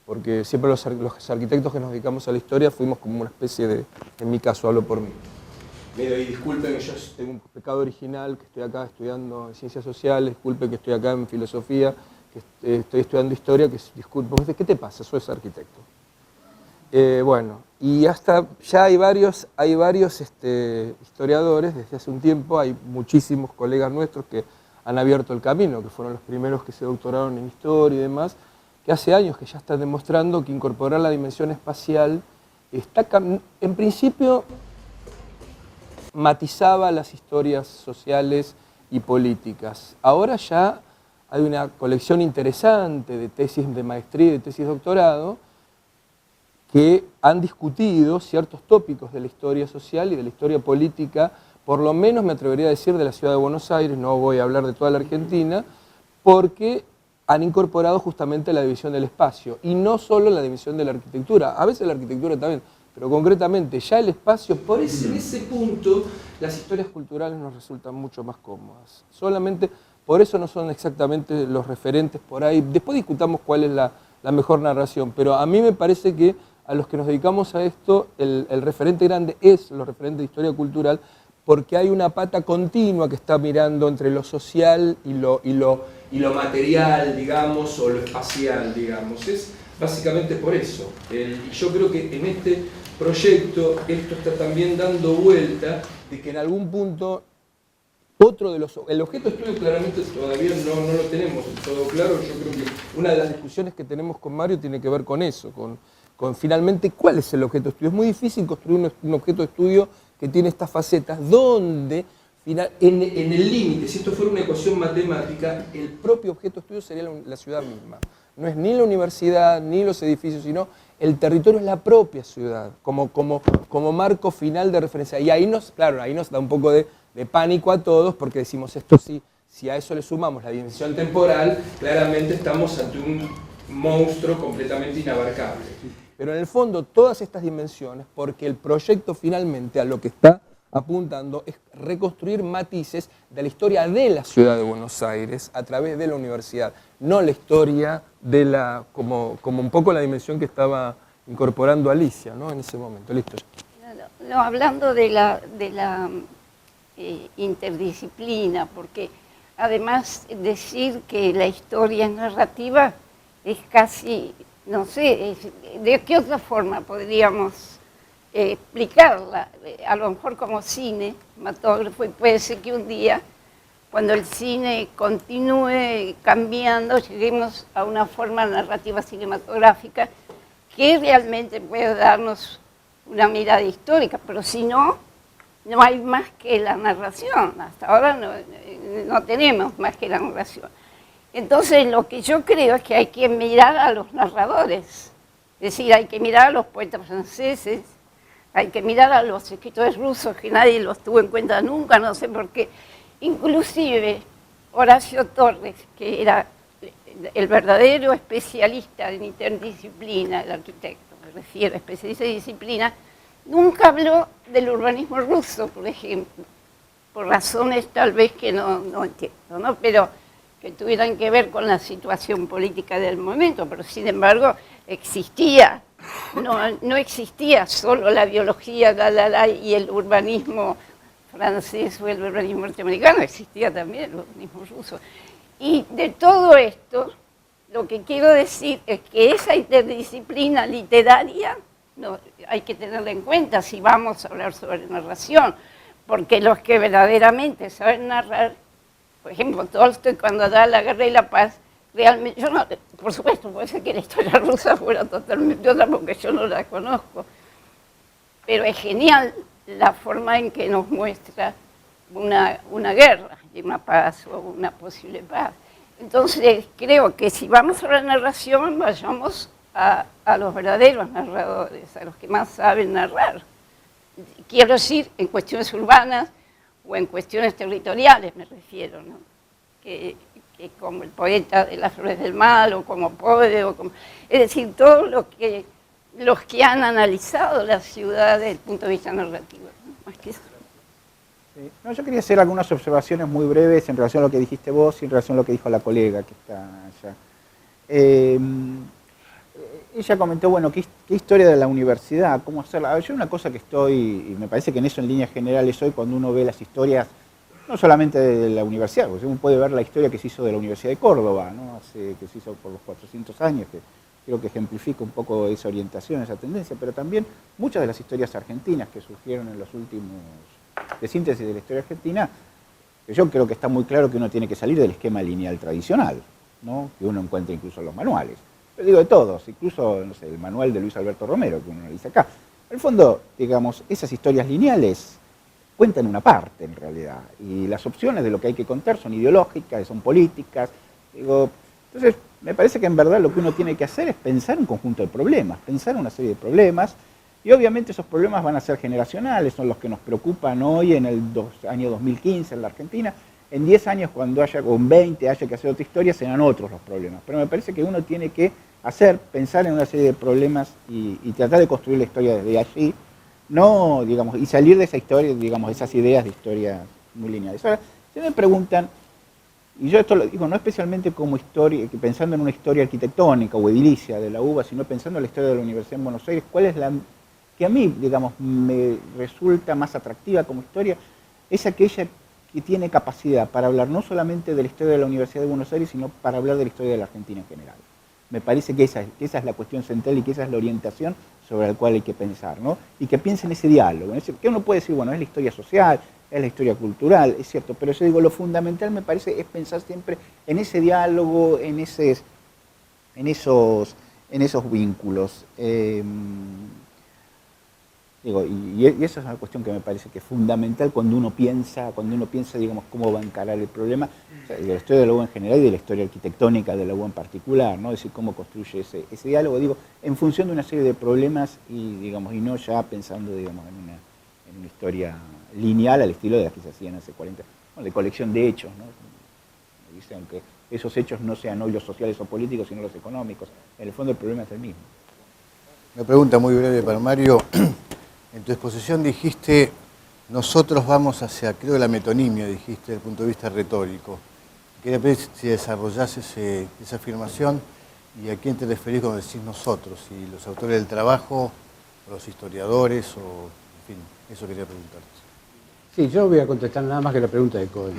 Porque siempre los arquitectos que nos dedicamos a la historia fuimos como una especie de, en mi caso hablo por mí. Y disculpen que yo tengo un pecado original, que estoy acá estudiando en ciencias sociales, disculpen que estoy acá en filosofía, que estoy estudiando historia, disculpen, ¿qué te pasa? Soy arquitecto. Bueno, y hasta ya hay varios historiadores desde hace un tiempo, hay muchísimos colegas nuestros que han abierto el camino, que fueron los primeros que se doctoraron en historia y demás, que hace años que ya están demostrando que incorporar la dimensión espacial en principio matizaba las historias sociales y políticas. Ahora ya hay una colección interesante de tesis de maestría y de tesis de doctorado que han discutido ciertos tópicos de la historia social y de la historia política, por lo menos me atrevería a decir de la ciudad de Buenos Aires, no voy a hablar de toda la Argentina, porque han incorporado justamente la división del espacio, y no solo la división de la arquitectura, a veces la arquitectura también, pero concretamente ya el espacio, en ese punto las historias culturales nos resultan mucho más cómodas. Solamente por eso no son exactamente los referentes por ahí. Después discutamos cuál es la mejor narración, pero a mí me parece que a los que nos dedicamos a esto, el referente grande es los referentes de historia cultural, porque hay una pata continua que está mirando entre lo social y lo material, digamos, o lo espacial, digamos. Es básicamente por eso. Y yo creo que en este proyecto esto está también dando vuelta de que en algún punto el objeto de estudio claramente todavía no lo tenemos todo claro. Yo creo que una de las discusiones que tenemos con Mario tiene que ver con eso, con finalmente cuál es el objeto de estudio. Es muy difícil construir un objeto de estudio que tiene estas facetas, donde en el límite, si esto fuera una ecuación matemática, el propio objeto de estudio sería la ciudad misma. No es ni la universidad, ni los edificios, sino el territorio es la propia ciudad, como marco final de referencia. Y ahí nos da un poco de pánico a todos, porque decimos esto sí, si a eso le sumamos la dimensión temporal, claramente estamos ante un monstruo completamente inabarcable. Pero en el fondo todas estas dimensiones, porque el proyecto finalmente a lo que está apuntando es reconstruir matices de la historia de la ciudad de Buenos Aires a través de la universidad, no la historia de como un poco la dimensión que estaba incorporando Alicia, ¿no? En ese momento. Listo. No, hablando de la interdisciplina, porque además decir que la historia es narrativa es casi, no sé, ¿de qué otra forma podríamos explicarla? A lo mejor como cinematógrafo, y puede ser que un día, cuando el cine continúe cambiando, lleguemos a una forma narrativa cinematográfica que realmente puede darnos una mirada histórica, pero si no, no hay más que la narración. Hasta ahora no tenemos más que la narración. Entonces, lo que yo creo es que hay que mirar a los narradores. Es decir, hay que mirar a los poetas franceses, Hay que mirar a los escritores rusos, que nadie los tuvo en cuenta nunca, no sé por qué. Inclusive Horacio Torres, que era el verdadero especialista en interdisciplina, el arquitecto, me refiero, especialista en disciplina, nunca habló del urbanismo ruso, por ejemplo, por razones tal vez que no entiendo, ¿no? Pero que tuvieran que ver con la situación política del momento, pero sin embargo existía, no existía solo la biología y el urbanismo francés o el urbanismo norteamericano, existía también el urbanismo ruso. Y de todo esto, lo que quiero decir es que esa interdisciplina literaria hay que tenerla en cuenta si vamos a hablar sobre narración, porque los que verdaderamente saben narrar, por ejemplo, Tolstoy cuando da La guerra y la paz, realmente, yo no, por supuesto, puede ser que la historia rusa fuera totalmente otra porque yo no la conozco, pero es genial la forma en que nos muestra una guerra y una paz o una posible paz. Entonces creo que si vamos a la narración, vayamos a los verdaderos narradores, a los que más saben narrar. Quiero decir, en cuestiones urbanas o en cuestiones territoriales me refiero, ¿no? Que como el poeta de Las flores del mal o como Poe, es decir, todos los que han analizado la ciudad desde el punto de vista narrativo, ¿no? Más que eso. Sí. No, yo quería hacer algunas observaciones muy breves en relación a lo que dijiste vos y en relación a lo que dijo la colega que está allá. Ella comentó, bueno, ¿qué historia de la universidad? ¿Cómo hacerla? A ver, yo una cosa que estoy, y me parece que en eso en líneas generales hoy, cuando uno ve las historias, no solamente de la universidad, porque uno puede ver la historia que se hizo de la Universidad de Córdoba, ¿no? Que se hizo por los 400 años, que creo que ejemplifica un poco esa orientación, esa tendencia, pero también muchas de las historias argentinas que surgieron en los últimos, de síntesis de la historia argentina, que yo creo que está muy claro que uno tiene que salir del esquema lineal tradicional, ¿no? Que uno encuentra incluso en los manuales. Pero digo de todos, incluso no sé, el manual de Luis Alberto Romero, que uno dice acá. En el fondo, digamos, esas historias lineales cuentan una parte en realidad, y las opciones de lo que hay que contar son ideológicas, son políticas. Digo, entonces, me parece que en verdad lo que uno tiene que hacer es pensar un conjunto de problemas, pensar una serie de problemas, y obviamente esos problemas van a ser generacionales, son los que nos preocupan hoy en el año 2015 en la Argentina. En 10 años, cuando haya, o en 20 haya que hacer otra historia, serán otros los problemas. Pero me parece que uno tiene que pensar en una serie de problemas y tratar de construir la historia desde allí, no, digamos, y salir de esa historia, digamos, de esas ideas de historia muy lineales. Ahora, se me preguntan, y yo esto lo digo no especialmente como historia, pensando en una historia arquitectónica o edilicia de la UBA, sino pensando en la historia de la Universidad en Buenos Aires, ¿cuál es la que a mí, digamos, me resulta más atractiva como historia? Es aquella que tiene capacidad para hablar no solamente de la historia de la Universidad de Buenos Aires, sino para hablar de la historia de la Argentina en general. Me parece que esa es la cuestión central y que esa es la orientación sobre la cual hay que pensar, ¿no? Y que piense en ese diálogo, que uno puede decir, bueno, es la historia social, es la historia cultural, es cierto, pero yo digo, lo fundamental me parece es pensar siempre en ese diálogo, en esos vínculos. Digo, y esa es una cuestión que me parece que es fundamental cuando uno piensa, digamos, cómo va a encarar el problema, o sea, de la historia de la UBA en general y de la historia arquitectónica de la UBA en particular, ¿no? Es decir, cómo construye ese diálogo, digo, en función de una serie de problemas y, digamos, y no ya pensando, digamos, en una historia lineal al estilo de las que se hacían hace 40 años, ¿no? De colección de hechos, ¿no? Dice, aunque esos hechos no sean hoy los sociales o políticos, sino los económicos, en el fondo el problema es el mismo. Una pregunta muy breve para Mario. En tu exposición dijiste, nosotros vamos hacia, creo, la metonimia, dijiste, desde el punto de vista retórico. Quería pedir si desarrollás esa afirmación y a quién te referís cuando decís nosotros, si los autores del trabajo, o los historiadores, o en fin, eso quería preguntarte. Sí, yo voy a contestar nada más que la pregunta de Cohen.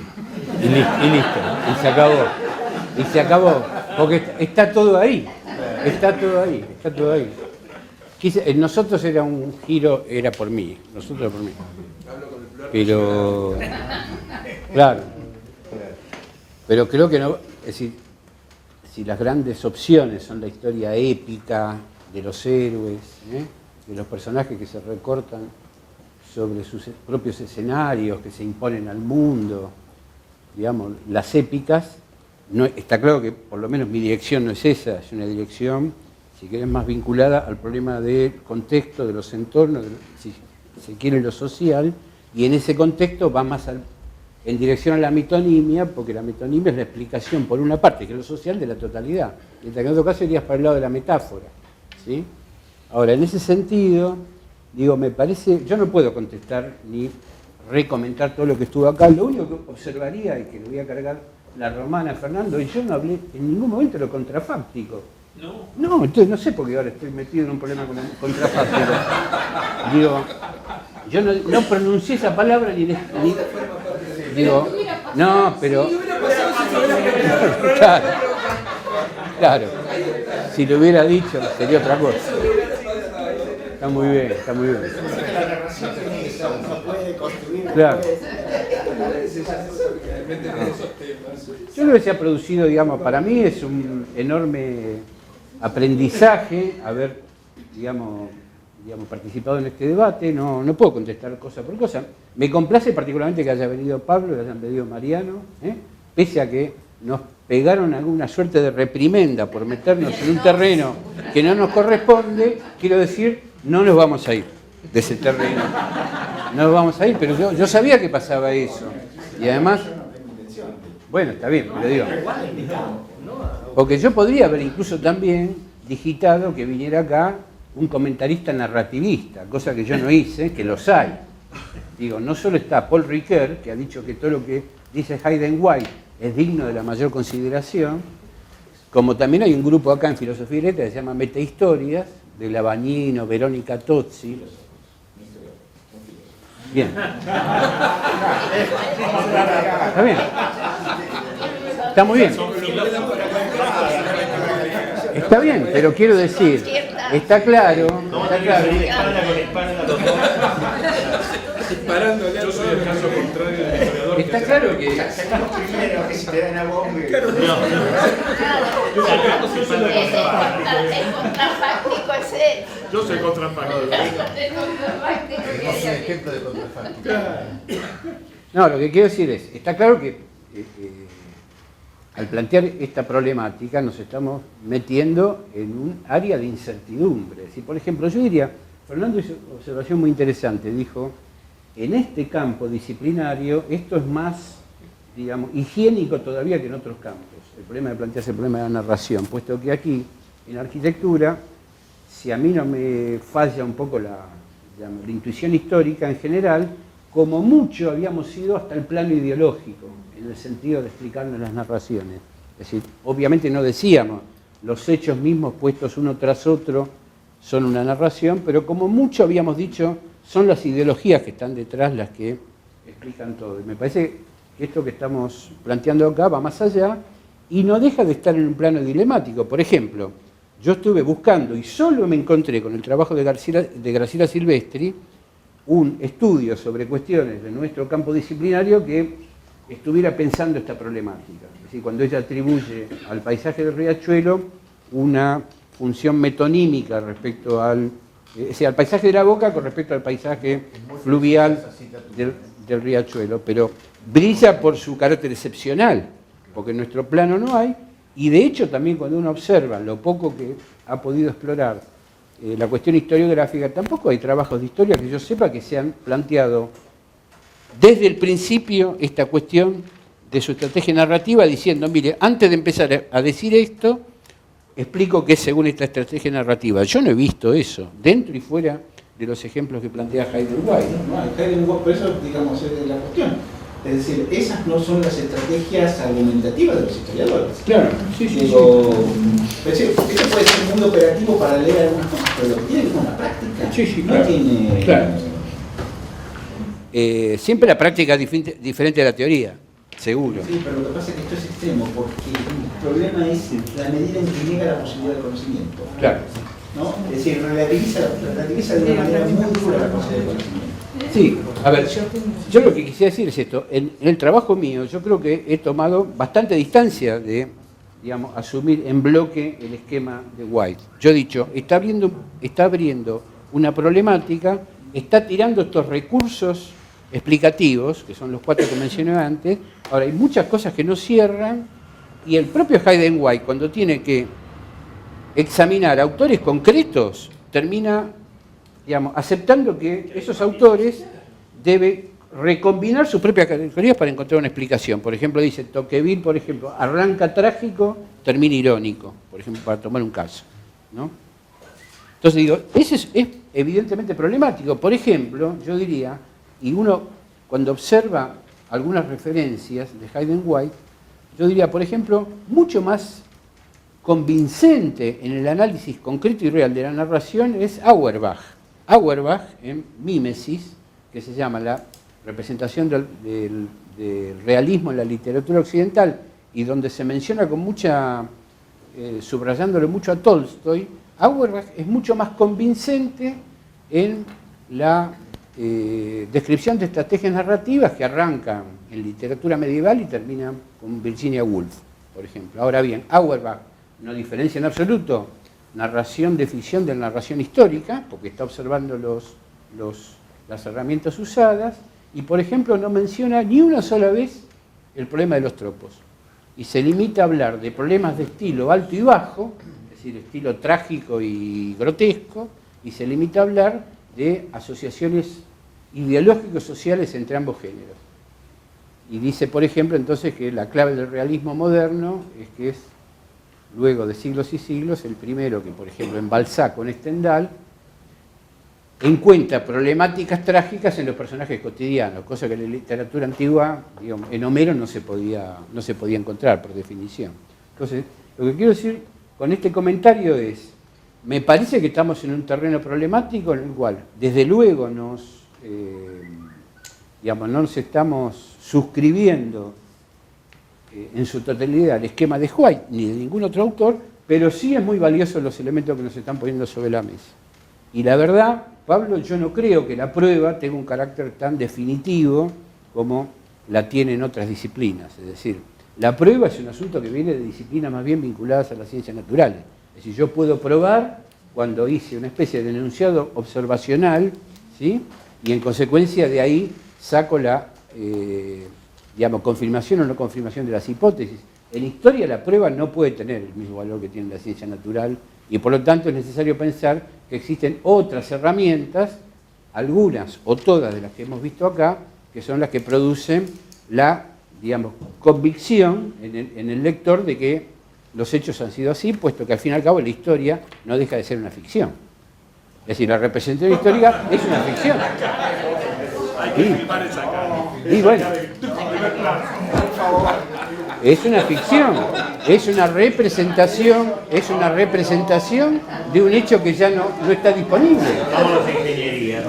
Y listo, y se acabó. Y se acabó, porque está todo ahí, está todo ahí. Nosotros era un giro, era por mí, nosotros era por mí. Pero, claro, pero creo que no, es decir, si las grandes opciones son la historia épica de los héroes, de los personajes que se recortan sobre sus propios escenarios, que se imponen al mundo, digamos, las épicas, no, está claro que por lo menos mi dirección no es esa, es una dirección si querés, más vinculada al problema del contexto, de los entornos, si se quiere lo social, y en ese contexto va más en dirección a la metonimia, porque la metonimia es la explicación, por una parte, que es lo social, de la totalidad. Mientras que en otro caso irías para el lado de la metáfora, ¿sí? Ahora, en ese sentido, digo, me parece, yo no puedo contestar ni recomentar todo lo que estuvo acá, lo único que observaría, y que le voy a cargar la romana a Fernando, y yo no hablé en ningún momento de lo contrafáctico. No, entonces no sé por qué ahora estoy metido en un problema con el contrafáctico. Digo, yo no pronuncié esa palabra ni digo, no, pero claro, si lo hubiera dicho sería otra cosa. Está muy bien, está muy bien. Claro. Yo creo que se ha producido, digamos, para mí es un enorme aprendizaje haber, digamos, participado en este debate. No puedo contestar cosa por cosa. Me complace particularmente que haya venido Pablo, que hayan venido Mariano, pese a que nos pegaron alguna suerte de reprimenda por meternos en un terreno que no nos corresponde. Quiero decir, no nos vamos a ir de ese terreno. No nos vamos a ir, pero yo sabía que pasaba eso. Y además, bueno, está bien, pero digo, porque yo podría haber incluso también digitado que viniera acá un comentarista narrativista, cosa que yo no hice, que los hay. Digo, no solo está Paul Ricoeur, que ha dicho que todo lo que dice Hayden White es digno de la mayor consideración, como también hay un grupo acá en Filosofía y Letras que se llama Metahistorias, de Labagnino, Verónica Tozzi. Bien. Está bien. Está muy bien. Está bien, pero quiero decir, está claro. Está claro que si te dan a vos, Es contrafáctico ese. Yo soy contrafáctico. Es un ejemplo de contrafáctico. No, lo que quiero decir es, está claro que al plantear esta problemática nos estamos metiendo en un área de incertidumbre. Si, por ejemplo, yo diría, Fernando hizo una observación muy interesante, dijo, en este campo disciplinario esto es más, digamos, higiénico todavía que en otros campos. El problema de plantearse el problema de la narración, puesto que aquí, en arquitectura, si a mí no me falla un poco la intuición histórica en general, como mucho habíamos ido hasta el plano ideológico, en el sentido de explicarnos las narraciones. Es decir, obviamente no decíamos, los hechos mismos puestos uno tras otro son una narración, pero como mucho habíamos dicho, son las ideologías que están detrás las que explican todo. Y me parece que esto que estamos planteando acá va más allá y no deja de estar en un plano dilemático. Por ejemplo, yo estuve buscando y solo me encontré con el trabajo de Graciela Silvestri un estudio sobre cuestiones de nuestro campo disciplinario que estuviera pensando esta problemática. Es decir, cuando ella atribuye al paisaje del riachuelo una función metonímica respecto al paisaje de la Boca con respecto al paisaje fluvial del riachuelo, pero brilla por su carácter excepcional, porque en nuestro plano no hay, y de hecho también cuando uno observa lo poco que ha podido explorar la cuestión historiográfica, tampoco hay trabajos de historia que yo sepa que se han planteado desde el principio esta cuestión de su estrategia narrativa, diciendo, mire, antes de empezar a decir esto, explico que es según esta estrategia narrativa. Yo no he visto eso, dentro y fuera de los ejemplos que plantea Hayden White. Hayden White, por eso, digamos, es la cuestión. Es decir, esas no son las estrategias argumentativas de los historiadores. Claro, sí. Es decir, eso puede ser muy operativo para leer algunas cosas, pero lo que tiene que ver con la práctica. Sí, no tiene... Claro. Siempre la práctica es diferente de la teoría, seguro. Sí, pero lo que pasa es que esto es extremo, porque el problema es la medida en que llega la posibilidad del conocimiento. Claro. ¿No? Es decir, relativiza de una manera muy dura la posibilidad del conocimiento. Sí, a ver, yo lo que quisiera decir es esto. En el trabajo mío yo creo que he tomado bastante distancia de, digamos, asumir en bloque el esquema de White. Yo he dicho, está abriendo una problemática, está tirando estos recursos explicativos, que son los 4 que mencioné antes. Ahora, hay muchas cosas que no cierran, y el propio Hayden White, cuando tiene que examinar autores concretos, termina, digamos, aceptando que esos autores deben recombinar sus propias categorías para encontrar una explicación. Por ejemplo, dice Tocqueville, por ejemplo, arranca trágico, termina irónico, por ejemplo, para tomar un caso, ¿no? Entonces digo, eso es evidentemente problemático. Por ejemplo, yo diría, y uno cuando observa algunas referencias de Hayden White, yo diría, por ejemplo, mucho más convincente en el análisis concreto y real de la narración es Auerbach. Auerbach, en Mímesis, que se llama la representación del realismo en la literatura occidental, y donde se menciona con mucha, subrayándole mucho a Tolstoy, Auerbach es mucho más convincente en la descripción de estrategias narrativas que arrancan en literatura medieval y terminan con Virginia Woolf, por ejemplo. Ahora bien, Auerbach no diferencia en absoluto narración de ficción de narración histórica, porque está observando las herramientas usadas, y por ejemplo no menciona ni una sola vez el problema de los tropos, y se limita a hablar de problemas de estilo alto y bajo, es decir, estilo trágico y grotesco, y se limita a hablar de asociaciones ideológicos sociales entre ambos géneros. Y dice, por ejemplo, entonces que la clave del realismo moderno es que es, luego de siglos y siglos, el primero que, por ejemplo, en Balzac o en Stendhal, encuentra problemáticas trágicas en los personajes cotidianos, cosa que en la literatura antigua, digamos, en Homero no se podía encontrar, por definición. Entonces, lo que quiero decir con este comentario es, me parece que estamos en un terreno problemático en el cual, desde luego, no nos estamos suscribiendo en su totalidad al esquema de White, ni de ningún otro autor, pero sí es muy valioso los elementos que nos están poniendo sobre la mesa. Y la verdad, Pablo, yo no creo que la prueba tenga un carácter tan definitivo como la tiene en otras disciplinas. Es decir, la prueba es un asunto que viene de disciplinas más bien vinculadas a las ciencias naturales. Es decir, yo puedo probar cuando hice una especie de enunciado observacional, ¿sí? Y en consecuencia de ahí saco la confirmación o no confirmación de las hipótesis. En historia la prueba no puede tener el mismo valor que tiene la ciencia natural y por lo tanto es necesario pensar que existen otras herramientas, algunas o todas de las que hemos visto acá, que son las que producen la, convicción en el lector de que los hechos han sido así, puesto que al fin y al cabo la historia no deja de ser una ficción. Es decir, la representación histórica es una ficción. Y bueno, es una ficción, es una representación de un hecho que ya no está disponible. Vámonos a ingeniería.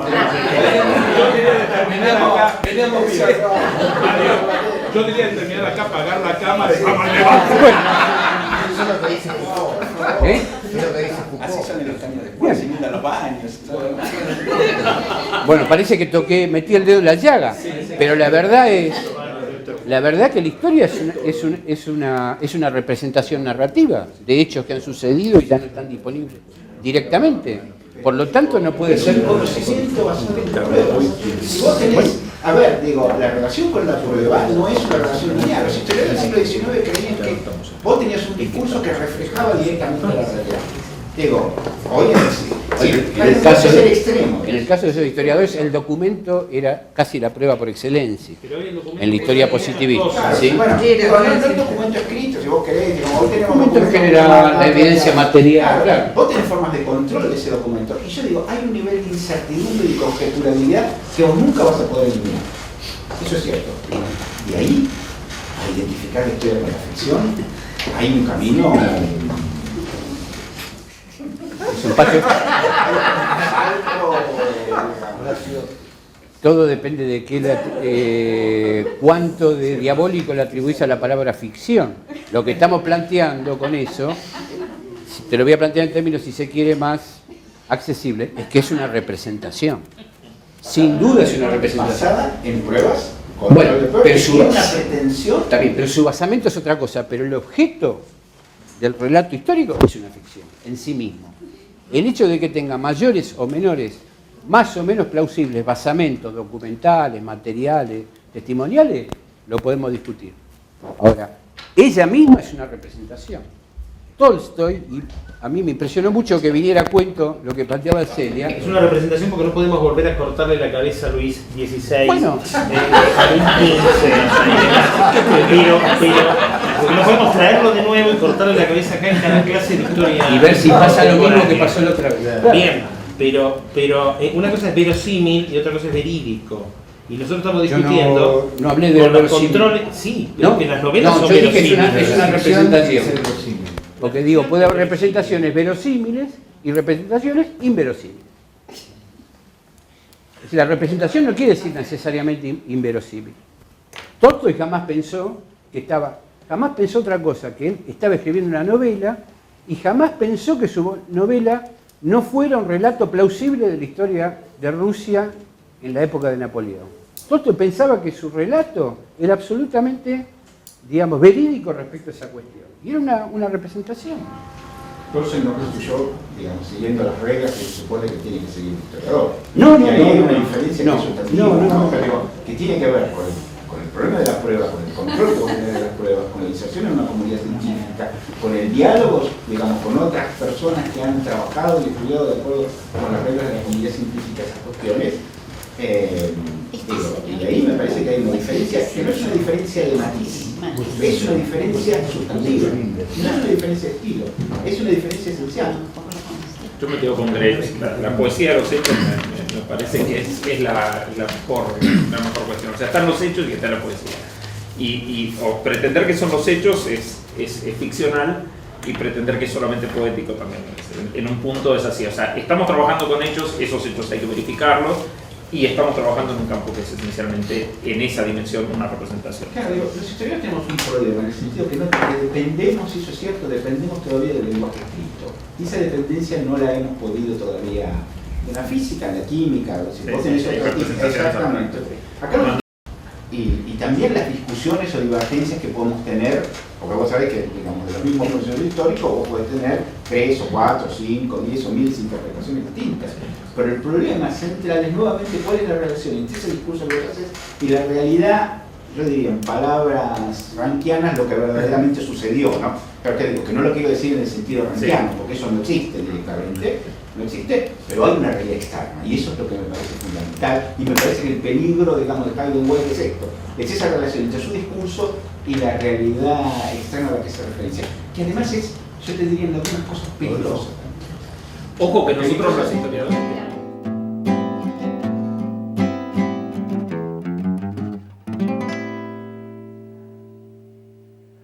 Yo diría terminar acá, apagar la cámara y vamos al Eso es lo que dice Foucault. Eso es lo que dice Foucault. Así son en los años después, se inundan los baños. Bueno, parece que metí el dedo en la llaga, pero la verdad que la historia es una representación narrativa de hechos que han sucedido y ya no están disponibles directamente. Por lo tanto, no puede ser el conocimiento basado en pruebas. Si vos tenés, la relación con la prueba no es una relación lineal. Los historiadores del siglo XIX creían que vos tenías un discurso que reflejaba directamente la realidad. Hoy es así. En el caso de esos historiadores, el documento era casi la prueba por excelencia en la historia positivista. ¿Sí? Bueno, no el documento escrito, si vos querés, hoy tenemos documento general, la evidencia material. Claro. Vos tenés formas de control de ese documento. Y yo digo, hay un nivel de incertidumbre y conjeturabilidad que vos nunca vas a poder eliminar. Eso es cierto. Y ahí, a identificar la historia con la ficción, hay un camino. Es un paso. Todo depende de cuánto de diabólico le atribuís a la palabra ficción. Lo que estamos planteando con eso, te lo voy a plantear en términos, si se quiere, más accesible, es que es una representación. Sin duda es una representación. Basada en pruebas. Bueno, pero una pretensión. También, pero su basamento es otra cosa, pero el objeto del relato histórico es una ficción en sí mismo. El hecho de que tenga mayores o menores, más o menos plausibles basamentos documentales, materiales, testimoniales, lo podemos discutir. Ahora, ella misma es una representación. Tolstoy, y a mí me impresionó mucho que viniera a cuento lo que planteaba Celia. Es una representación porque no podemos volver a cortarle la cabeza a Luis XVI, Bueno. a Luis XV, pero no podemos traerlo de nuevo y cortarle la cabeza acá en cada clase de historia. Y ver si pasa lo mismo que pasó la otra vez. Bien, pero una cosa es verosímil y otra cosa es verídico. Y nosotros estamos Yo discutiendo no hablé de con los verosímil. controles. Sí, ¿No? que las novelas No, son yo dije que verosímiles. es una representación. Porque digo, puede haber representaciones verosímiles y representaciones inverosímiles. Es decir, la representación no quiere decir necesariamente inverosímil. Tolstoy jamás pensó otra cosa, que él estaba escribiendo una novela y jamás pensó que su novela no fuera un relato plausible de la historia de Rusia en la época de Napoleón. Tolstoy pensaba que su relato era absolutamente, digamos, verídico respecto a esa cuestión. Y era una representación. Tolstoy no construyó, digamos, siguiendo las reglas que se supone que tiene que seguir el historiador. No, y ahí hay una no, diferencia no, que es sustantiva, no. Pero digo, que tiene que ver con el problema de las pruebas, con el control que vos tenés de las pruebas, con la inserción en una comunidad científica, con el diálogo, digamos, con otras personas que han trabajado y estudiado de acuerdo con las reglas de la comunidad científica esas cuestiones. Y ahí me parece que hay una diferencia, que no es una diferencia de matiz, es una diferencia sustantiva, no es una diferencia de estilo, es una diferencia esencial. Yo me quedo con Graves. La poesía de los hechos me parece que es la mejor cuestión. O sea, están los hechos y está la poesía. O pretender que son los hechos es ficcional, y pretender que es solamente poético también. En un punto es así. O sea, estamos trabajando con hechos, esos hechos hay que verificarlos, y estamos trabajando en un campo que es esencialmente, en esa dimensión, una representación. Claro, digo, los historiadores tenemos un problema en el sentido que dependemos, eso es cierto, dependemos todavía del lenguaje escrito. Y esa dependencia no la hemos podido todavía, en la física, en la química, si vos tenés otra física, exactamente. Acá no. Y también las discusiones o divergencias que podemos tener, porque vos sabés que, digamos, de los mismos profesores históricos vos podés tener 3 o 4, 5, 10 o 1000 interpretaciones distintas. Pero el problema central es nuevamente cuál es la relación entre ese discurso que vos haces y la realidad, yo diría en palabras rankianas, lo que verdaderamente sucedió, ¿no? Pero que digo, que no lo quiero decir en el sentido rankiano, porque eso no existe directamente, no existe, pero hay una realidad externa, y eso es lo que me parece fundamental, y me parece que el peligro, digamos, de Heidenberg es esto, es esa relación entre su discurso y la realidad externa a la que se referencia, que además es, yo te diría, en algunas cosas peligrosas. Ojo que nosotros los historiadores